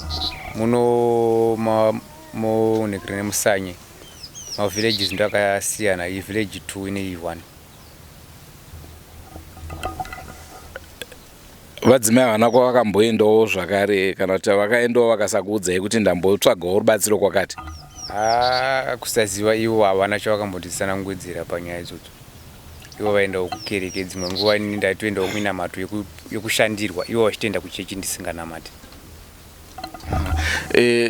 muno munekere nemusanye mavillages ndakasiyana, ivillage 2 ine 1. vadzimai havana kwavakamboendawo zvakare kana kuti vakaendawo vakasakuudzai kuti ndambotsvagawo rubatsiro kwakati? Kusaziva ivo havana chavakambotitsanangudzira panyaya idzodzo. Ivo vaendawo kukereke, dzimwe nguva ini ndaitoendawo minamato yekushandirwa, ivo vachitoenda kuchechi ndisinganamati.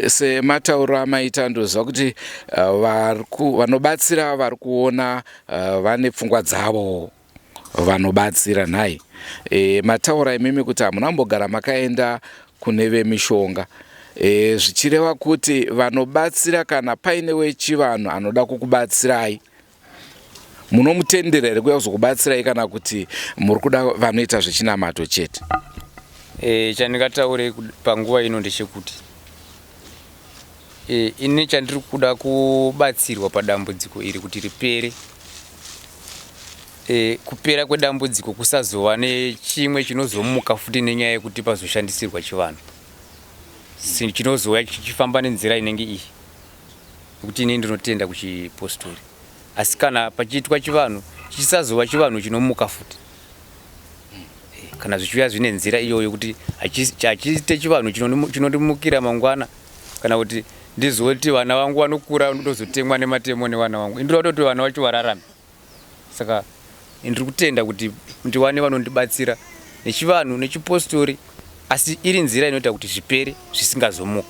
Sematauro amaita ndoziva kuti vanobatsira vari kuona vane pfungwa dzavo vanobatsira nhai. Mataura imimi kuti hamunambogara makaenda kune vemishonga, zvichireva kuti vanobatsira kana paine wechivanhu anoda kukubatsirai munomutendera here kuya kuzokubatsirai kana kuti muri kuda vanoita zvechinamato chete? Chandingataure panguva ino ndechekuti ini chandiri kuda kubatsirwa padambudziko iri kuti ripere. Kupera kwedambudziko kusazova nechimwe chinozomuka futi nenyaya yekuti pazoshandisirwa chivanhu. Chinozouya chichifamba nenzira inenge iyi kuti ini ndinotenda kuchipostori, asi kana pachiitwa chivanhu chisazova chivanhu chinomuka futi. Kana zvichiuya zvine nzira iyoyo kuti hachiite chivanhu chinondimukira mangwana, kana kuti ndizoti vana vangu vanokura ndozotemwa nematemo nevana vangu, indinoda kuti vana vacho vararame. Saka ndiri kutenda kuti ndiwane vanondibatsira nechivanhu nechipostori, asi iri nzira inoita kuti zvipere zvisingazomuka.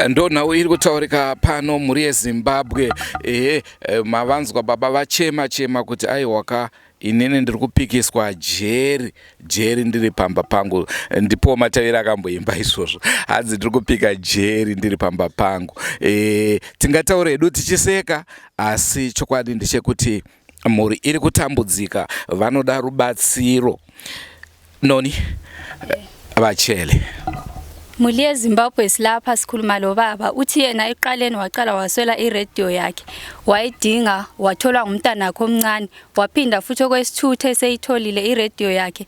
Ndonhau iri kutaurika pano muri yeZimbabwe. Mavanzwa baba vachema kuti aiwaka inini ndiri kupikiswa jeri ndiri pamba pangu. Ndipo matavira akamboimba izvozvo, hadzi ndiri kupika jeri ndiri pamba pangu. Tingataura hedu tichiseka, asi chokwadi ndechekuti mhuri iri kutambudzika, vanoda rubatsiro. Noni vachele Muli yeZimbabwe silapha sikhuluma lo baba uthi yena eqaleni waqala waswela iradio yakhe, wayidinga wathola ngumntana wakhe omncane, waphinda futhi okwesithuthe seyitholile iradio yakhe,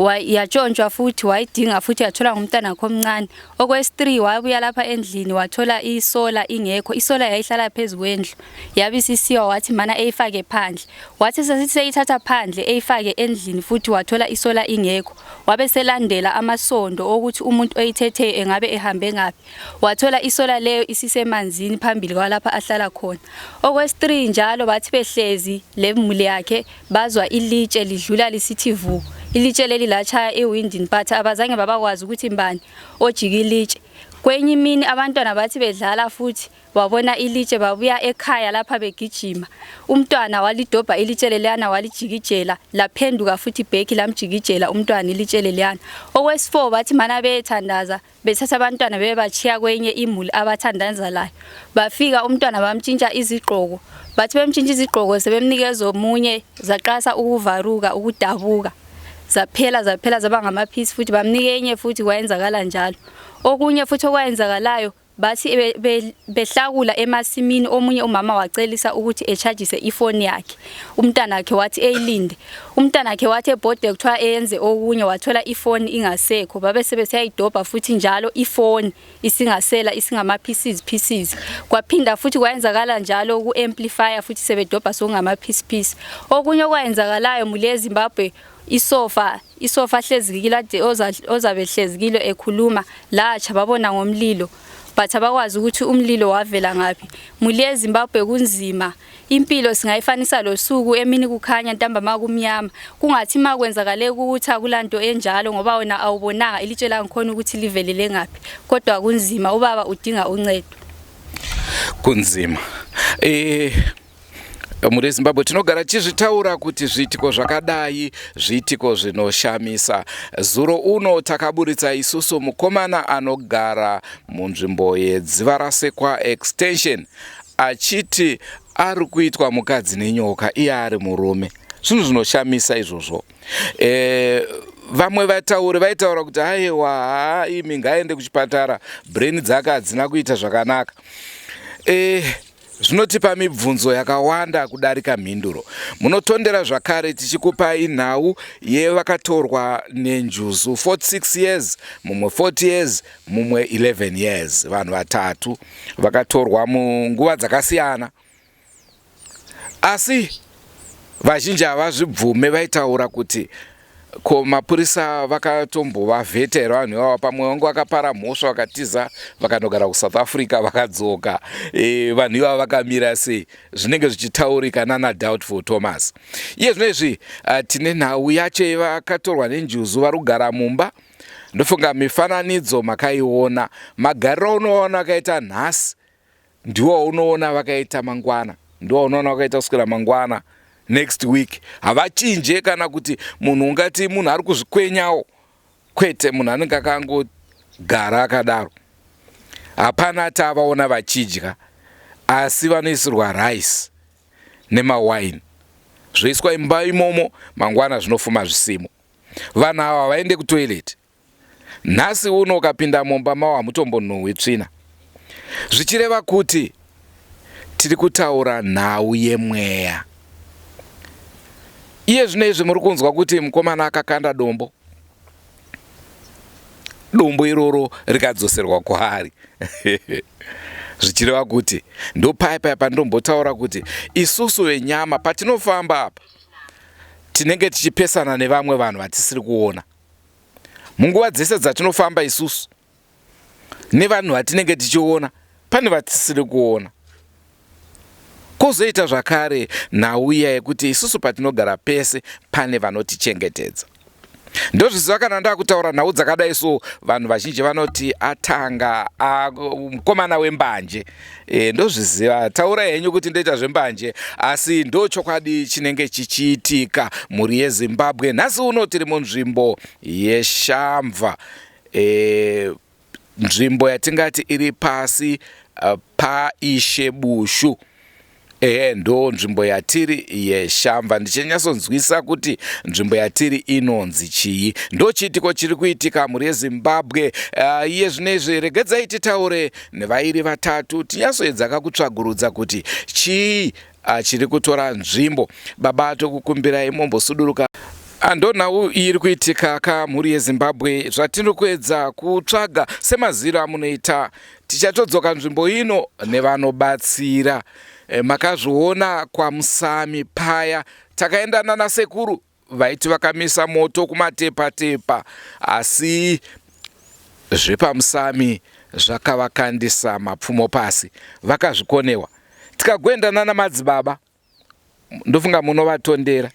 yatshontshwa futhi wayidinga futhi yathola ngumntana wakhe omncane. Okwesi-3 wabuya lapha endlini wathola isola ingekho. Isola yayihlala phezu kwendlu yabe isisiwa wathi mana eyifake phandle. Wathi sesiyithatha phandle eyifake endlini futhi wathola isola ingekho. Wabe selandela amasondo ukuthi umuntu oyithethe engabe ehambe ngaphi. Wathola isola leyo isisemanzini phambili kwalapha ahlala khona. Okwesi-3 njalo bathi behlezi lemuli yakhe bazwa ilitshe lidlula lisithi vu. Ilitshe leli lachaya ewindini but abazange babakwazi ukuthi imbani ojika ilitshe. Kwenye imini abantwana bathi bedlala futhi wabona ilitshe babuya ekhaya lapha begijima. Umntwana walidobha ilitshe leliyana walijikijela laphenduka futhi bheki lamjikijela umntwana ilitshe leliyana. Okwesi-4 bathi mana bethandaza bethatha abantwana bebachiya kwenye imuli abathandaza layo. Bafika umntwana bamtshintsha izigqoko. Bathi bemtshintsha izigqoko sebemnikeza omunye zaqasa ukuvaruka ukudabuka. Zaphela zaba ngamaphisi futhi bamnike enye futhi kwayenzakala njalo. Okunye futhi okwayenzakalayo bathi behlakula emasimini omunye umama wacelisa ukuthi echargise ifoni yakhe. Umntana wakhe wathi eyilinde. Umntana wakhe wathi ebhode kuthiwa eyenze okunye wathola ifoni ingasekho. Babe sebesiyayidobha futhi njalo ifoni isingasela isingama-pieces. Kwaphinda futhi kwayenzakala njalo ku-amplifier futhi sebedobha sokungama-piece. Okunye okwayenzakalayo muli eZimbabwe isofa hlezikile ozabe hlezikile ekhuluma latsha babona ngomlilo but abakwazi ukuthi umlilo wavela ngaphi. Muli eZimbabwe kunzima. Impilo singayifanisa losuku emini kukhanya ntambama kumnyama. Kungathi makwenzakale ukuthi akulanto enjalo ngoba wena awubonanga ilitshe la ngikhona ukuthi livelele ngaphi. Kodwa kunzima ubaba udinga uncedo. Kunzima. Muri Zimbabwe tinogara chizvitaura kuti zviitiko zvakadai zviitiko zvinoshamisa. Zuro uno takaburitsa isusu mukomana anogara munzvimbo yedziva rasekwa extension achiti ari kuitwa mukadzi nenyoka iye ari murume. Zvinhu zvinoshamisa izvozvo. Vamwe vaitaura kuti haiwa imi ngaende kuchipatara brain dzake hadzina kuita zvakanaka. Zvinotipa mibvunzo yakawanda kudarika mhinduro. Munotondera zvakare tichikupai nhau yevakatorwa nenjuzu 46 years, mumwe 40 years, mumwe 11 years. Vanhu vatatu vakatorwa munguva dzakasiyana. Asi vazhinji havazvibvume vaitaura kuti ko mapurisa vakatombova vhetera vanhu ivava pamwe vangu vakapara mhosva vakatiza vakanogara kuSouth Africa vakadzoka. Vanhu ivava vakamira sei zvinenge zvichitaurika nana Doubtful Thomas. Iye zvinezvi tine nhau yacho vakatorwa nenjuzu vari kugara mumba. Ndofunga mifananidzo makaiona. Magariro unoona vakaita nhasi ndiwo unoona vakaita mangwana, ndiwo unoona vakaita kuswera mangwana. Next week havachinje kana kuti munhu ungati munhu ari kuzvikwenyawo. Kwete, munhu anenge akangogara akadaro. Hapana tavaona vachidya asi vanoisirwa rice nemawine zvoiswa imba imomo mangwana zvinofuma zvisimo. Vanhu ava vaende kutoilet. Nhasi uno ukapinda mumba mavo hamutombonhuhwi tsvina. Zvichireva kuti tiri kutaura nhau yemweya. Iye zvinezvi muri kunzwa kuti mukomana akakanda dombo. Dombo iroro rikadzoserwa kwaari. Zvichireva kuti ndopaya pandombotaura kuti isusu venyama patinofamba apa tinenge tichipesana nevamwe vanhu vatisiri kuona. Munguva dzese dzatinofamba isusu nevanhu vatinenge tichiona pane vatisiri kuona. Kozoita zvakare nhau iya yekuti isusu patinogara pese pane vanotichengetedza. Ndozviziva kana ndakutaura nhau dzakadai so vanhu vazhinji vanoti atanga mukomana wembanje. Ndozviziva, taura henyu kuti ndoita zvembanje asi ndochokwadi chinenge chichiitika muri yeZimbabwe. Nhasi uno tiri munzvimbo yeShamva, nzvimbo yatingati iri pasi paishe Bushu. Ndo nzvimbo yatiri yeShamva. Ndichinyasonzwisa kuti nzvimbo yatiri inonzi chii. Ndo chiitiko chiri kuitika muri yeZimbabwe. Iye zvinezvi regedzai titaure nevairi vatatu tinyasoedza kutsvagurudza kuti chii chiri kutora nzvimbo. Baba tokukumbirai mombosuduruka Andonau iri kuitika kamhuri yeZimbabwe zvatiri kuedza kutsvaga semaziro amunoita tichatodzoka nzvimbo ino nevanobatsira. Makazviona kwaMusami paya takaendana nasekuru vaiti vakamisa moto kumatepa asi zvepaMusami zvakavakandisa mapfumo pasi vakazvikonewa. Tikagoendana namadzibaba ndofunga munovatondera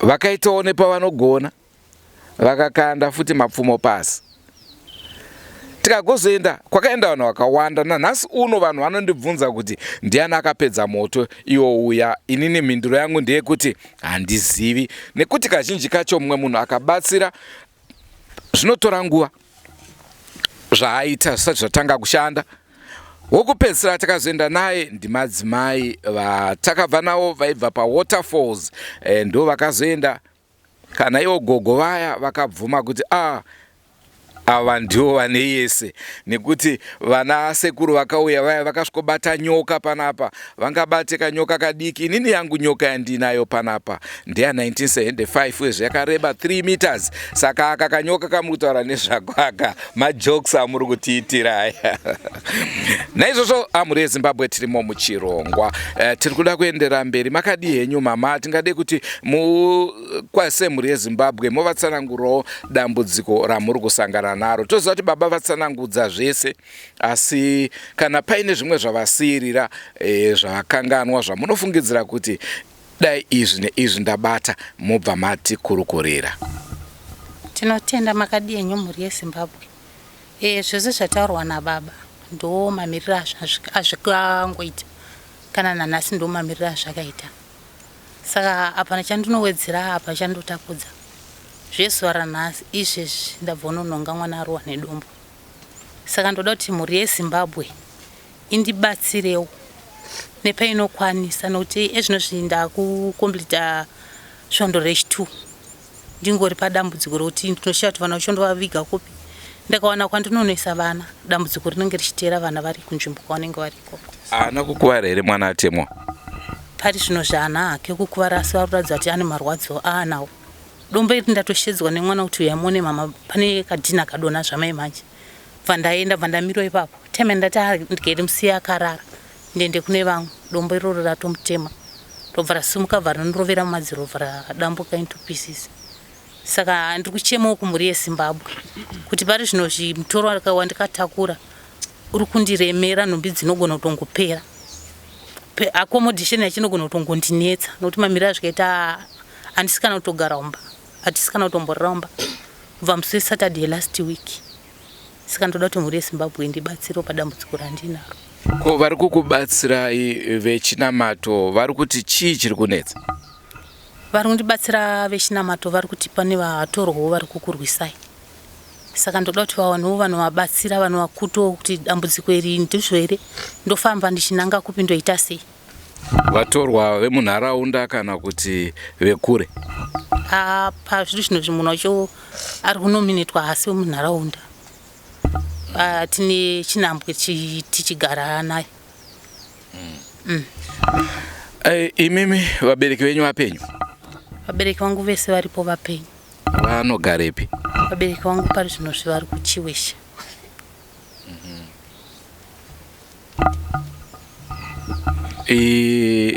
vakaitawo nepavanogona vakakanda futi mapfumo pasi. Tikagozoenda kwakaenda vanhu vakawanda. Nanhasi uno vanhu vanondibvunza kuti ndiani akapedza moto iwo uya. Inini mhinduro yangu ndeyekuti handizivi, nekuti kazhinji kacho mumwe munhu akabatsira zvinotora nguva zvaaita zvisati zvatanga kushanda. Wokupedzisira takazoenda naye ndimadzimai vatakabva navo vaibva pawaterfalls, ndo vakazoenda kana iwo gogo vaya vakabvuma kuti ava ndiwo vane yese, nekuti vana sekuru vakauya vaya vakasvikobata nyoka panapa, vangabate kanyoka kadiki. Inini yangu nyoka yandinayo panapa ndeya 1975 wezve yakareba 3 meters. Saka aka kanyoka kamuri kutaura nezvako aka majokes amuri kutiitira aya. Naizvozvo amhuri yeZimbabwe tirimo muchirongwa, tiri kuda kuendera mberi. Makadi henyu mama, tingade kuti kwasemhuri yeZimbabwe movatsanangurawo dambudziko ramuri kusangana naro. Toziva kuti baba vatsanangudza zvese, asi kana paine zvimwe zvavasirira zvavakanganwa zvamunofungidzira kuti dai izvi neizvi ndabata, mobva mati kurukurira. Tinotenda makadi enyu mhuri yeZimbabwe. Zvese zvataurwa nababa ndo mamiriro azvikangoita, kana nanhasi ndo mamiriro azvakaita. Saka apana chandinowedzera, apa chandotapudza. Zvezuva ranhasi izvezvi ndabva unononga mwana arowa nedombo. Saka ndoda kuti mhuri yeZimbabwe indibatsirewo nepainokwanisa, nokuti ezvinozvi ndakukomplita svondo rechi2 ndingori padambudziko rokuti ndinoshaya kuti vana vachivaviga kopi. Ndakawana kwandinonoisa vana, dambudziko rinenge richiteera vana vari kunzvimbo kwavanenge vari ikoko. Haana kukuvara here mwana atemwa? Pari zvino zvaana hake kukuvara, asi varuradza kuti ane marwadzo aanawo. Dombo iri ndatoshedzwa nemwana kuti uyamone mama, pane kadhina kadona zvamai manje. Bva ndaenda bva ndamiro ipapo. Teme ndati ndikerimusiya akarara ndiende kune vamwe. Dombo iroro ratomutema. Robva rasumuka bva rinorovera mumadziro, bva radambuka into pieces. Saka ndiri kuchemawo kumhuri yeZimbabwe kuti pari zvino mutoro wandikatakura uri kundiremera, nhumbi dzinogona kutongopera. Accommodation yachinogona kutongondinetsa, nokuti mamiriro azvikaita handisikana kutogara umba, hatisikana kutomborera umba kubva musi weSaturday last week. Saka ndoda kuti mhuri yeZimbabwe ndibatsirewo padambudziko randinaro. Ko vari kukubatsirai vechinamato vari kuti chii chiri kunetsa? Vari kundibatsira vechinamato vari kuti pane vatorwawo vari kukurwisai. Saka ndoda kuti vawanewo vanovabatsira, vanovakutawo kuti dambudziko iri ndizvo here, ndofamba ndichinanga kupi ndoita sei. Vatorwa vemunharaunda kana kuti vekure? Pazviri zvino munhu wacho ari kunominitwa asi wemunharaunda. Tine chinhambwe tichigara naye. Imimi vabereki venyu vapenyu? Vabereki vangu vese varipo vapenyu. Vanogarepi? Vabereki vangu pari zvino vari kuChiwesha.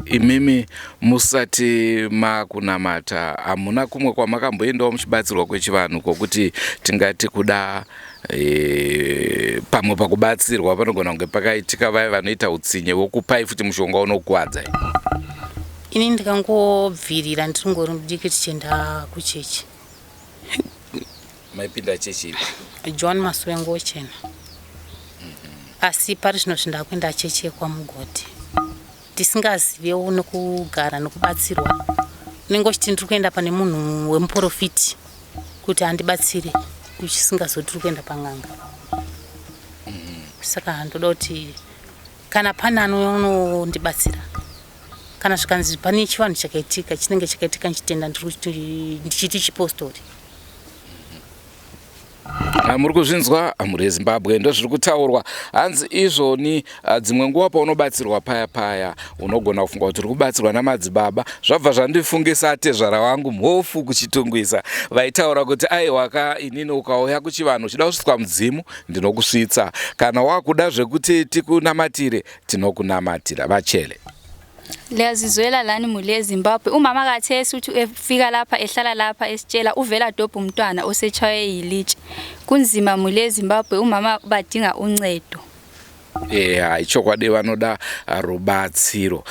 Imimi musati makunamata hamuna kumwe kwamakamboendawo muchibatsirwa kwechivanhu kwokuti tingati kuda pamwe pakubatsirwa panogona kunge pakaitika vaya vanoita utsinye wokupai futi mushonga unokuwadza? Ini ndikangobvirira ndiringori mudiki tichienda kuchechi. Maipinda chechi ipi? John Maswengo Ochena. Asi pari zvino zvindakuenda chechi kwaMugodhi. Ndisingazivewo nokugara nokubatsirwa. Unenge uchiti ndiri kuenda pane munhu wemuprofiti kuti andibatsire, uchisingazoti uri kuenda pan'anga. Saka ndoda kuti kana pane anondibatsira, kana zvikanzi pane chivanhu chakaitika chinenge chakaitika nchitenda ndichiti chipostori. muri kuzvinzwa muri Zimbabwe ndozviri kutaurwa. Hanzi izvoni dzimwe nguva paunobatsirwa paya unogona kufunga kuti uri kubatsirwa namadzibaba. Zvabva zvandifungisa atezvara wangu mhofu kuchitungwisa vaitaura kuti aiwa inini ukauya kuchivanhu uchida kusvitswa mudzimu ndinokusvitsa, kana wakuda zvekuti tikunamatire tinokunamatira. Vachele Liyazizwela lani muli eZimbabwe. Umama akathesi uthi efika lapha ehlala lapha esitshela uvela dobha umntwana osechaye yilitshe. Kunzima muli eZimbabwe, umama badinga uncedo. Ichokwadi vanoda rubatsiro.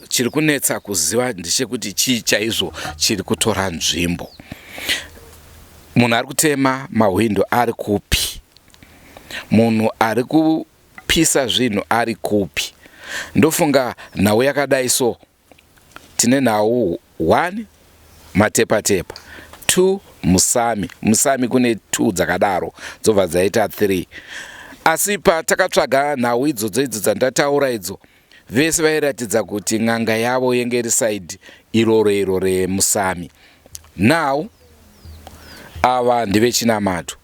Chiri kunetsa kuziva ndechekuti chii chaizvo chiri kutora nzvimbo. Munhu ari kutema mahwindo ari kupi? Munhu ari kupisa zvinhu ari kupi? Ndofunga nhau yakadai so tine nhau 1 matepa-tepa, 2 musami kune 2 dzakadaro dzobva dzaita 3. Asi patakatsvaga nhau idzodzo dzandataura idzo, vese vairatidza kuti n'anga yavo yenge iri saidi iroro remusami. Now ava ndevechinamato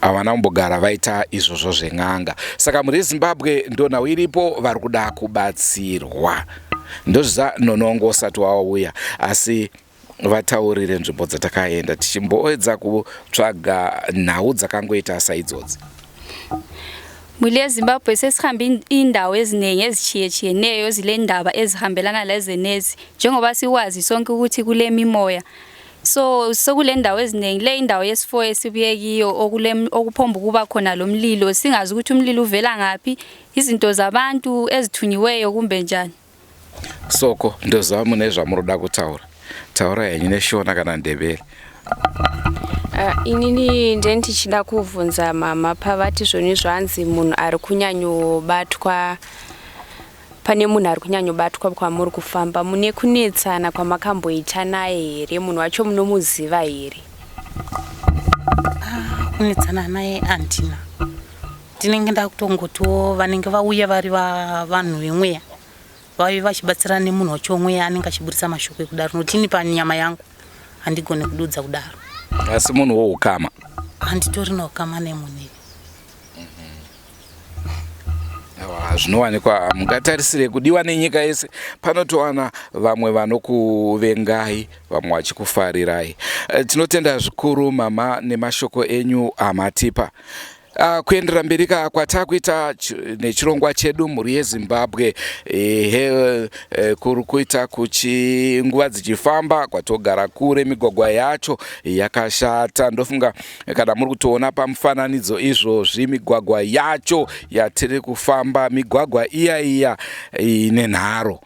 havana kumbogara vaita izvozvo zven'anga. Saka muri Zimbabwe ndo nhau iripo vari kuda kubatsirwa. Ndozvinonongo usati wauya, asi vataurire nzvimbo dzatakaenda tichimboedza kutsvaga nhau dzakangoita saidzodzi. Muli eZimbabwe sesihambe indawo eziningi ezitshiyeneyo zile ndaba ezihambelana lezenezi, njengoba siwazi sonke ukuthi kule mimoya. So kule ndawo eziningi, le indawo yesi4 esibuye kiyo okuphomba kuba khona lo mlilo, singazi ukuthi umlilo uvela ngaphi, izinto zabantu ezithunyiweyo kumbe njani. Soko ndozama nezvamuroda kutaura. Taura yenyu neshona kana Ndebele. Inini ndichida kuvunza mama pavati zvoni zvanzi munhu ari kunyanyobatwa, pane munhu ari kunyanyobatwa kwamuri kufamba, mune kunetsana kwamakamboita naye here? Munhu wacho munomuziva here? Kunetsana naye andina. Ndinenge ndakutongotiwo vanenge vauya vari vanhu vemweya vaive vachibatsirana nemunhu wacho womweya anenge achiburisa mashoko ekudaro. Notini panyama yangu handigone kududza kudaro. Asi munhu woukama? Handitori noukama nemunhu. Zvinowanikwa mungatarisire kudiwa nenyika yese. Panotowana vamwe vanokuvengai, vamwe vachikufarirai. Tinotenda zvikuru mama nemashoko enyu amatipa. Kuendera mberi kwatakuita nechirongwa chedu muri yeZimbabwe, kuri kuita nguva dzichifamba kwatogara kure, migwagwa yacho yakashata. Ndofunga kana muri kutoona pamufananidzo izvozvi migwagwa yacho yatiri kufamba, migwagwa iya ine nharo.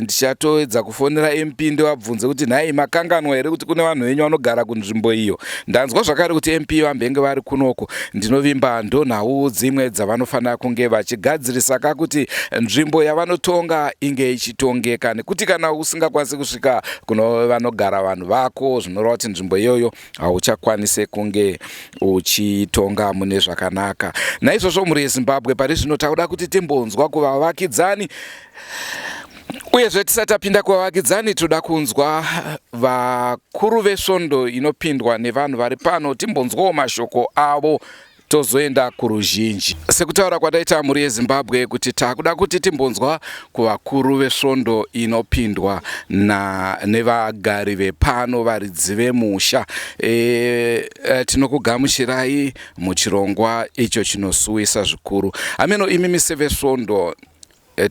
Ndichatoedza kufonera MP ndivabvunze kuti nhai makanganwa here kuti kune vanhu venyu vanogara kunzvimbo iyo. Ndanzwa zvakare kuti MP vambenge vari kunoko. Ndinovimba ndo nhau dzimwe dzavanofanira kunge vachigadzirisa kuti nzvimbo yavanotonga inge ichitongeka, nekuti kana usingakwanisi kusvika kuno vanogara vanhu vako zvinoreva kuti nzvimbo iyoyo hauchakwanise kunge uchitonga mune zvakanaka. Naizvozvo muri yeZimbabwe pari zvino tauda kuti timbonzwa kuvavakidzani. Uyezve tisati tapinda kuvavakidzani toda kunzwa vakuru vesvondo inopindwa nevanhu vari pano, timbonzwawo mashoko avo tozoenda kuruzhinji. Sekutaura kwataita muri yeZimbabwe kuti takuda kuti timbonzwa kuvakuru vesvondo inopindwa nevagari vepano, varidzi vemusha. Tinokugamuchirai muchirongwa icho chinosuwisa zvikuru. Ameno imi sevesvondo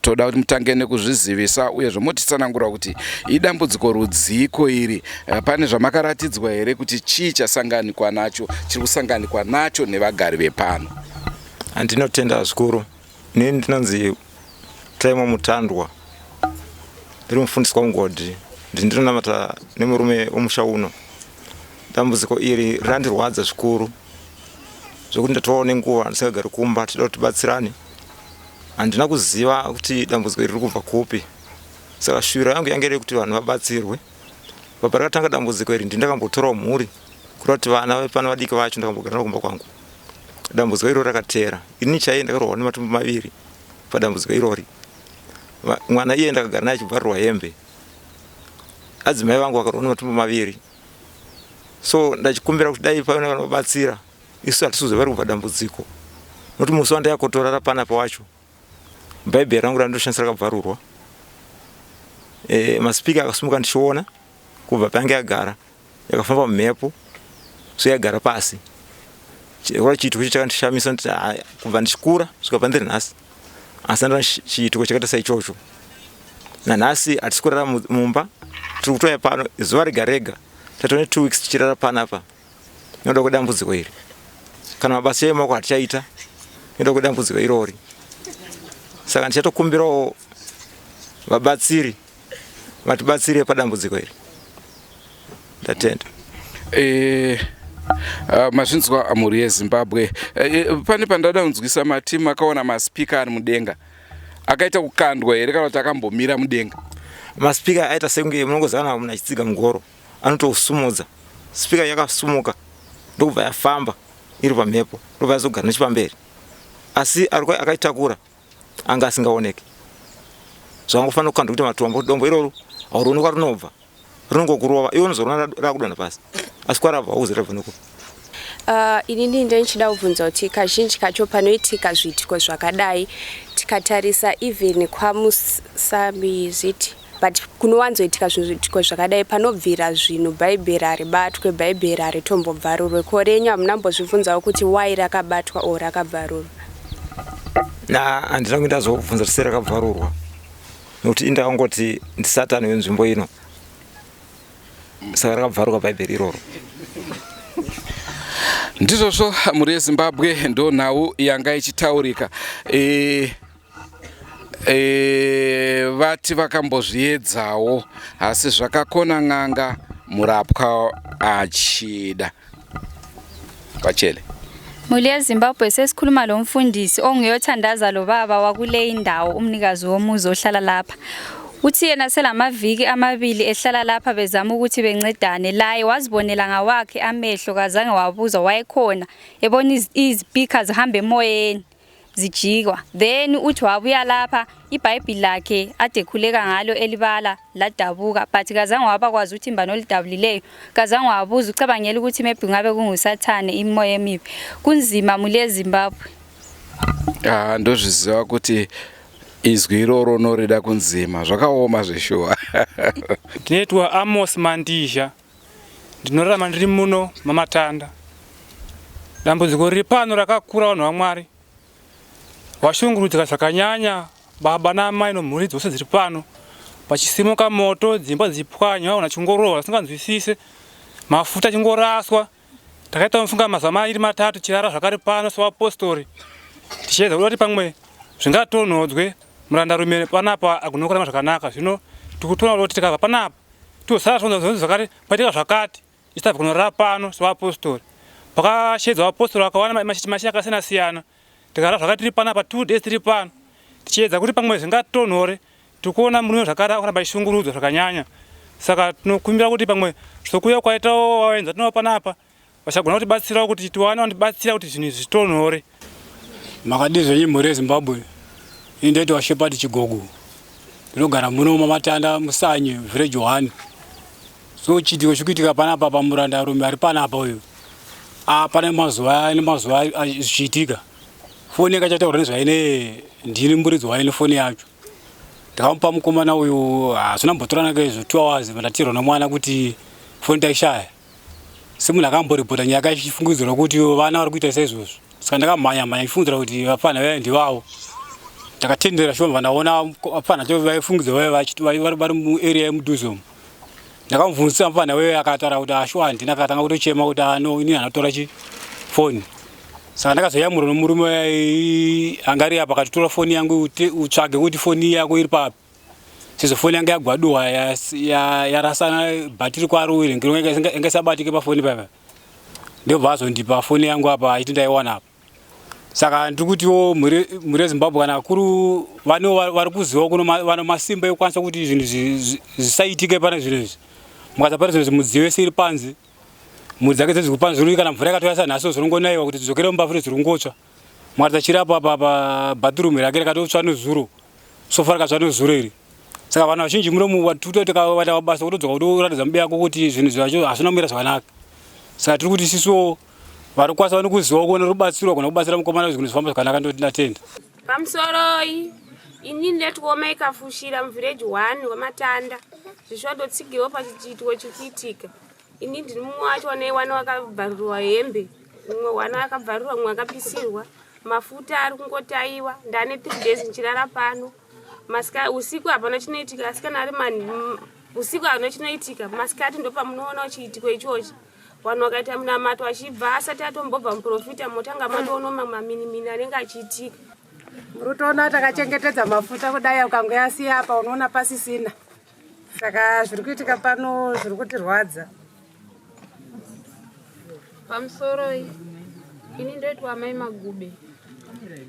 toda kuti mutange nekuzvizivisa uyezve mutitsanangura kuti idambudziko rudziko iri pane zvamakaratidzwa here kuti chii chasanganikwa nacho, chiri kusanganikwa nacho nevagari vepano. Andinotenda zvikuru. Nini ndinonzi Taimwa Mutandwa, ndiri mufundiswa mugodhi. Ndinonamata nemurume womusha uno. Dambudziko iri randirwadza zvikuru zvokuti ndatoone nguva ndisingagari kumba, tinoda kuti tibatsirane. Handina kuziva kuti dambudziko iri kubva kupi. Saka shwiro yangu yange iri kuti vanhu vabatsirwe. Baba rakatanga dambudziko iri ndakambotorawo mhuri kuti vana vepano vadiki vacho ndakambogara kumba kwangu. Dambudziko iro rakatera. Ini chaiye ndakarohwa nematumbu 2 padambudziko irori. Mwana iye ndakagara naye achibvarirwa hembe. Adzimai vangu vakarohwa nematumbu 2. so ndachikumbira kuti dai paona vanobatsira isu hatisizo vari kubva dambudziko nokuti musi wandayakotora panapa wacho bhaibheri rangu randoshandisa rakabvarurwa masipika akasumuka ndichiona kubva pange yagara yakafamba mumhepo so yagara pasi chiitiko chakandishamisa kuti kubva ndichikura kusvika pandiri nhasi asi andina chiitiko chakaita saichocho nanhasi hatisi kurara mumba tiri kutoya pano zuva rega rega tatone 2 weeks tichirara panapa inoda kudambudziko iri kana mabasa emaoko hatichaita inoda kudambudziko irori saka ndichatokumbirawo vabatsiri vatibatsire padambudziko iri ndatenda. Mazvinzwa mhuri yeZimbabwe, pane pandada kunzwisa matimu akaona masipika ari mudenga akaita kukandwa here kana kuti akambomira mudenga? Masipika aita sekunge munongozana munhu achitsiga mugoro anotousumudza sipika yakasumuka ndokubva yafamba iri pamhepo ndobva yazogara nechipamberi asi akaitakura anga asingaoneki zvangofanira kukandwa kuti matombo dombo iroro haurioni kwarinobva rinongokurova iwo unozoona rakudonha pasi asi kwarabva hauzi rabva noko. Inini ndichida kubvunza kuti kazhinji kacho panoitika zviitiko zvakadai tikatarisa even kwamusambiziti but kunowanzoitika zviitiko zvakadai panobvira zvinhu bhaibheri haribatwe bhaibheri haritombobvarurwe korenyu hamunambozvibvunzawo kuti why rakabatwa o rakabvarurwa? Handina kuenda zobvunza kuti sei rakabvarurwa nokuti indakangoti ndisatani wenzvimbo ino saka rakabvarurwa bhaibheri iroro. Ndizvozvo mhuri yeZimbabwe ndo nhau yanga ichitaurika. Vati vakambozviedzawo asi zvakakona n'anga murapwa achida. Pachele. Mhuri yeZimbabwe sesikhuluma lo mfundisi ongeyothandaza lo baba wakule indawo umnikazi womuzi ohlala lapha. Uthi yena selamaviki amabili ehlala lapha bezama ukuthi bencedane laye wazibonela ngawakhe amehlo kazange wabuza wayekhona ebona izipika zihamba emoyeni zijikwa then uthi wabuya lapha iBhayibheli lakhe adekhuleka ngalo elibala ladabuka but kazange wabakwazi ukuthi imbano lidabulileyo kazange wabuza ucabangela ukuthi maybe ngabe kungusathane imoya emibi kunzima mhuri yeZimbabwe. Ndozviziva kuti izwi iroro norida kunzima zvakaoma zveshuwa. Ndinoitwa Amos Mandisha ndinorarama ndiri muno mamatanda. Dambudziko riri pano rakakura vanhu vaMwari vashungurudzika zvakanyanya baba namai nomhuri dzose dziri pano pachisimuka moto dzimba dzichipwanywa vanhu vachingorova vasinganzwisise mafuta achingoraswa takaita mufunga mazuva mairi matatu chirara zvakare pano sevapostori tichiedza kuda kuti pamwe zvingatonhodzwe murandarume panapa agonokurama zvakanaka zvino tikutoona kuti tikabva panapa tozosara tonza zvakare paitika zvakati istabva kunorara pano sevapostori pakashedza vapostori vakawana mashi akasiyana siyana tikarara zvakati tiri panapa 2 days tiri pano tichiedza kuti pamwe zvingatonhore tikuona murume zvakare akuramba ishungurudzwa zvakanyanya saka tinokumbira kuti pamwe zvokuuya kwaitawo vaenza tinova panapa vachagona kutibatsirawo kuti tiwane vandibatsira kuti zvinhu zvitonhore. Makadizvenyi mhuri yeZimbabwe indoitwa Shepherd Chigogo ndinogara muno mamatanda Musanyi village 1 so chiitiko chikuitika panapa pamurandarume ari panapa uyu pane mazuva zvichiitika foni yakachataura nezvaine ndini muridzi waine foni yacho ndakamupa mukomana uyu hazvina mbotorana kaizvo 2 hours vandatirwa nomwana kuti foni taishaya semunhu akamboripota nyaya ichifungidzirwa kuti vana vari kuita saizvozvo saka ndakamhanya ifungidzira kuti vapana vaya ndivavo takatendera shoma ndaona apana cho vaifungidzwa vari muarea yemudhuze umu ndakamubvunzisa mufana wewe akataura kuti ashwa handina akatanga kutochema kuti ano ini hanatora chifoni saka ndakazoyamura nomurume angari apa akatitora foni yangu utsvage kuti foni yako iri papi sezvo foni yangu yagwaduwa yarasana bhatiri kwaro iri ingasabatike pafoni papa ndobva azondipa foni yangu apa achiti ndaiwana apa saka ndiri kutiwo mhuri yeZimbabwe kana kuru vane vari kuziva kuno vana masimba ekukwanisa kuti zvinhu zvisaitike pane zvinhu izvi mukasapari zvinhu mudzive siri panze mhuri dzake dziri panze zvinhu kana mvura yakatoyasa nhasi zvinongonaiwa kuti tidzokere mumba futi zvirongotsva mwari tachirapa pabhathurumu rake rakatotsva nezuro sofa rakatsva nezuro iri saka vanhu vazhinji muno watutotikawaita mabasa kutodzoka kutoratidza mubi yako kuti zvinhu zvacho hazvina kumira zvakanaka saka tiri kuti isiso vari kukwanisa nekuziva kuona rubatsiro kana kubatsira mukomana zvinhu zvifamba zvakanaka ndoti ndatenda. Pamusoroi ini ndetikuoma ikafushira muvhireji 1 wematanda zvishodotsigirwa pachiitiko chikuitika. Ini ndiri mumwe wacho wana wakabvarirwa hembe, mumwe wana akabvarirwa, mumwe akapisirwa, mafuta ari kungotaiwa. Ndane 3 days nchirara pano. Usiku hapana chinoitika, asi kana ari usiku hapana chinoitika, masikati ndo pamunoona chiitiko ichochi. Vanhu vakaita munamato achibva asati atombobva muprofita motanga matoona maminimini anenge achiitika. Murutoona takachengetedza mafuta kudai ukangoyasiya apa unoona pasisina. Saka zviri kuitika pano zviri kutirwadza. Pamusoroi ini ndoitwa mai Magube.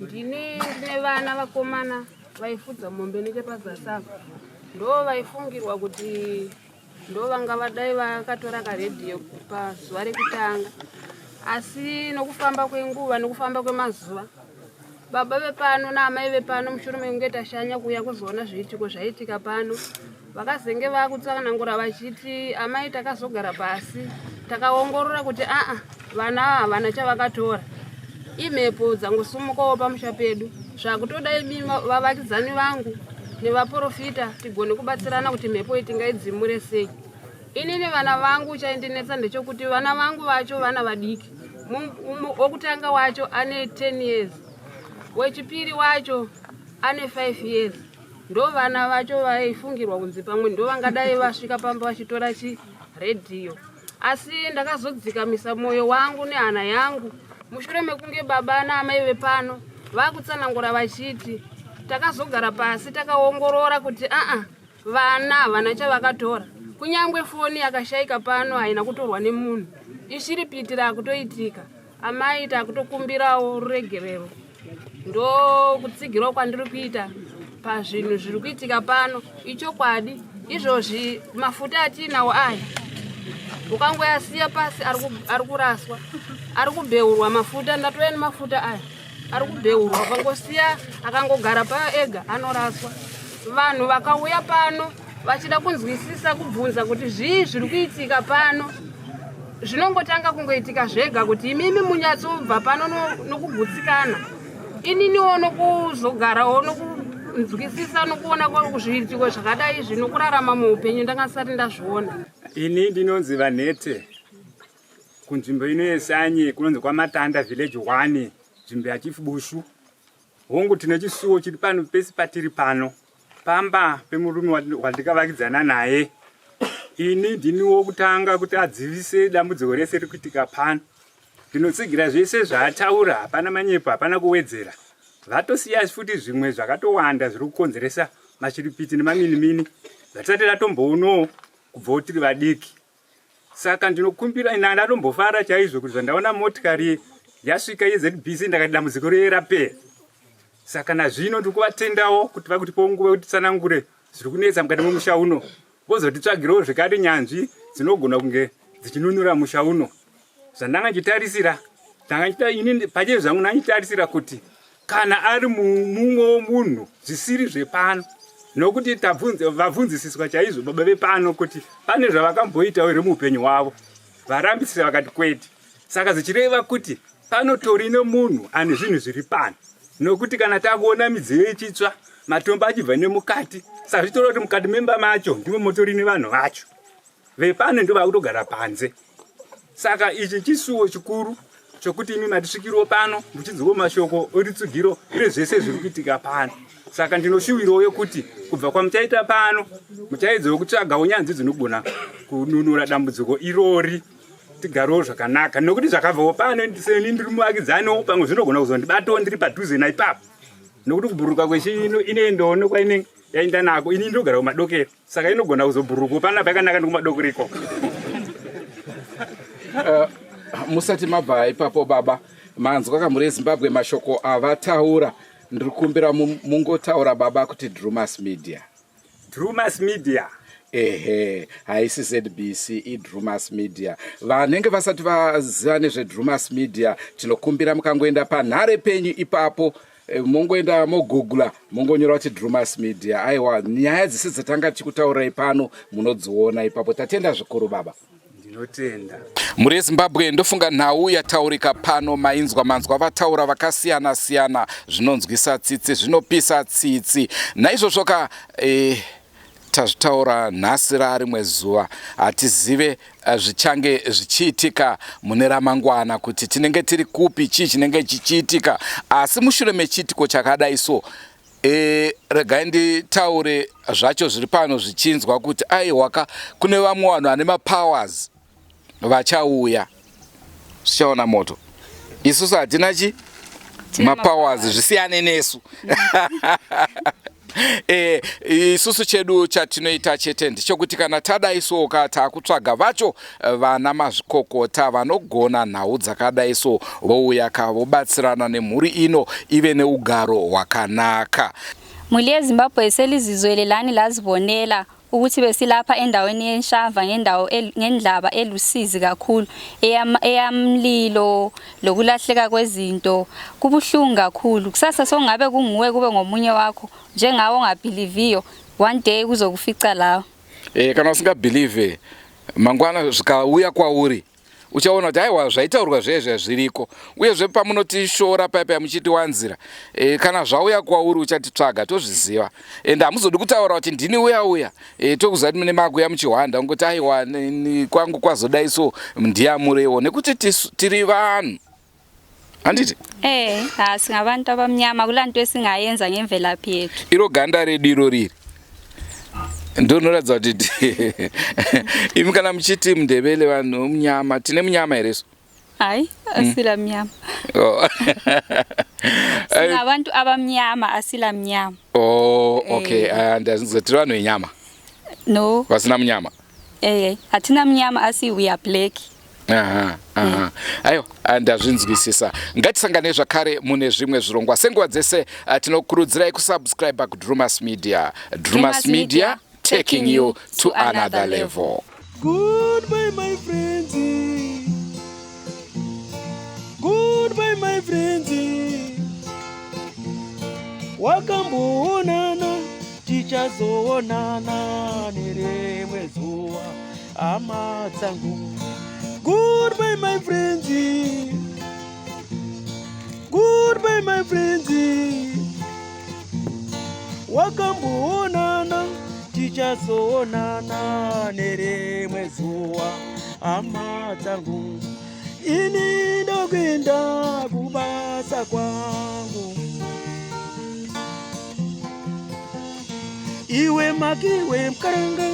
Ndine vana vakomana vaifudza mombe nechepazasako. Ndo vaifungirwa kuti ndo vanga vadai vakatora karedhiyo pazuva rekutanga. Asi nokufamba kwenguva nokufamba kwemazuva, baba vepano naamai vepano mushure mekunge tashanya kuuya kuzoona zviitiko zvaitika pano, vakazenge vakutsanangura vachiti amai takazogara pasi takaongorora kuti vana havana chavakatora. Imhepo dzangosumukawo pamusha pedu zvakutoda imi vavakidzani vangu nevaprofita tigone kubatsirana kuti mhepo iyi tingaidzimure sei. Inini vana vangu chaindinetsa ndechekuti vana vangu vacho vana vadiki. Wokutanga wacho ane 10 years, wechipiri wacho ane 5 years. Ndo vana vacho vaifungirwa kunzi pamwe ndo vangadai vasvika Pamba vachitora chiredhiyo. Asi ndakazodzikamisa moyo wangu nehana yangu mushure mekunge baba naamai vepano vakutsanangura vachiti takazogara pasi takaongorora kuti vana havana chavakatora. Kunyangwe foni yakashaika pano haina kutorwa nemunhu. Ichiripitira kutoitika. Amai takutokumbirawo ruregerero. Ndo kutsigirwa kwandiri kuita pazvinhu zviri kuitika pano ichokwadi. Izvozvi mafuta atinawo aya ukangoyasiya pasi ari kuraswa, ari kubeurwa mafuta. Ndatoya nemafuta aya ari kubeurwa, ukangosiya akangogara paega anoraswa. Vanhu vakauya pano vachida kunzwisisa kubvunza kuti zvii zviri kuitika pano, zvinongotanga kungoitika zvega kuti imimi munyatsobva pano nokugutsikana. Ininiwo nokuzogarawo nokunzwisisa nokuona zviitiko zvakadai zvinokurarama muupenyu ndangasati ndazviona. Ini ndinonzi Vanhete kunzvimbo ino yeSanye kunonzi kwaMatanda village 1 nzvimbo yaChifubushu. Hongu tine chisuwo chiri pano pesi patiri pano Pamba pemurume wandikavakidzana naye. Ini ndiniwo kutanga kuti adzivise dambudziko rese riri kuitika pano. Ndinotsigira zvese zvaataura, hapana manyepo, hapana kuwedzera. Vatosiya futi zvimwe zvakatowanda zviri kukonzeresa machiripiti nemaminimini zvatisati tatomboonawo kubva tiri vadiki. Saka ndinokumbira ina ndatombofara chaizvo kuti zvandaona motikari yasvika yeZBC ndakati dambudziko rerapera. Saka nazvino ndiri kuvatendawo kuti vakutipawo nguva kuti tsanangure zviri kunetsa mukati memusha uno, vozotitsvagirawo zvekare nyanzvi dzinogona kunge dzichinunura musha uno. Zvandanga ndichitarisira, ini pachezvo zvangu ndachitarisira kuti kana ari mumwe munhu zvisiri zvepano, nokuti vabvunzisiswa chaizvo baba vepano kuti pane zvavakamboitawo here muupenyu hwavo, varambisira vakati kwete. Saka zvichireva kuti panotori nemunhu ane zvinhu zviri pano, nokuti kana takuona midziyo ichitsva matombo achibva nemukati, saka zvitora kuti mukati memba macho ndimo motori nevanhu vacho, vepano ndo vakutogara panze. Saka ichi chisuwo chikuru chokuti imi matisvikiriwo pano muchinzwawo mashoko oritsugiro ire zvese zviri kuitika pano. Saka ndinoshuwirawo kuti kubva kwamuchaita pano muchaedzawo kutsvagawo nyanzvi dzinogona kununura dambudziko irori, tigarewo zvakanaka, nokuti zvakabvawo pano seni ndiri muvakidzaniwo pamwe zvinogona kuzondibatawo ndiri padhuze naipapo, nokuti kubhuruka kwechino inoendawo nekwainenge yaenda nako. Ini ndinogara kumadokero, saka inogona kuzobhuruka panapa yakanaka ndikumadokero ikoko. Musati mabva ipapo baba, manzwa kamuri eZimbabwe mashoko avataura, ndiri kumbira mungotaura baba kuti Drewmas Media. Drewmas Media. Ehe, haisi ZBC, iDrewmas Media. Vanenge vasati vaziva nezveDrewmas Media, tinokumbira mukangoenda panhare penyu ipapo, mongoenda mogugula, mongonyora kuti Drewmas Media. Aiwa, nyaya dzisi dzatanga tichikutaurirai pano munodziona ipapo. Tatenda zvikuru baba. ndotenda. Muri Zimbabwe ndofunga nhau yataurika pano, mainzwa manzwa vataura vakasiyana siyana, zvinonzwisa tsitsi, zvinopisa tsitsi. Naizvozvo tazvitaura nhasi rarimwe zuva, hatizive zvichange zvichiitika mune ramangwana, kuti tinenge tiri kupi, chii chinenge chichiitika. Asi mushure mechiitiko chakadai so, regai nditaure zvacho zviri pano zvichinzwa kuti aiwaka kune vamwe vanhu ane mapowers vachauya zvichaona moto. Isusu hatina mapowers, zvisiyane nesu. Isusu chedu chatinoita chete ndechekuti kana tadaiso takutsvaga vacho vana mazvikokota vanogona nhau dzakadaiso vouya vobatsirana nemhuri ino ive neugaro hwakanaka. Mhuri yeZimbabwe selizizwelelani lazibonela ukuthi besilapha endaweni yeShamva ngendaba elusizi kakhulu eyamlilo lokulahleka kwezinto. Kubuhlungu kakhulu. Kusasa songabe kunguwe kube ngomunye wakho njengawe ongabhiliviyo, one day kuzokufica lawo. Kana usingabhilive mangwana zvikauya kwauri uchaona kuti aiwa zvaitaurwa zvezve zviriko, uyezve pamunotishora paipa muchiti wanzira, kana zvauya kwauri uchatitsvaga tozviziva, ende hamuzodi kutaura kuti ndini uya tokuziva kuti mune makuya muchihwanda ungoti aiwa kwangu kwazodai so ndiyamurewo, nekuti tiri vanhu. Handiti? Singabantu abamnyama, kulanto esingayenza ngemvelaphi yethu. Iro ganda redu iro riri ndonoradza kuti imi kana muchiti mundebele vanhu mnyama, tine mnyama here so? Hayi, asila mnyama. Singabantu abamnyama, asila mnyama. Okay, ndaziva tiri vanhu venyama. No. Vasina mnyama? Hatina mnyama, asi we are black. Ayo, ndazvinzwisisa. Ngatisangane zvakare mune zvimwe zvirongwa. Senguva dzese tinokurudzirai kusubscribe kuDrewmas Media. Drewmas Media, taking you to another level. Goodbye, my friends. Goodbye, my friends. Wakamboonana, tichazoonana nerimwe zuva, hama dzangu. Goodbye, my friends. Goodbye, my friends. Wakamboonana, tichazoonana nerimwe zuva, hama dzangu. Ini ndokwenda kubasa kwangu, iwe makiwe mkaranga.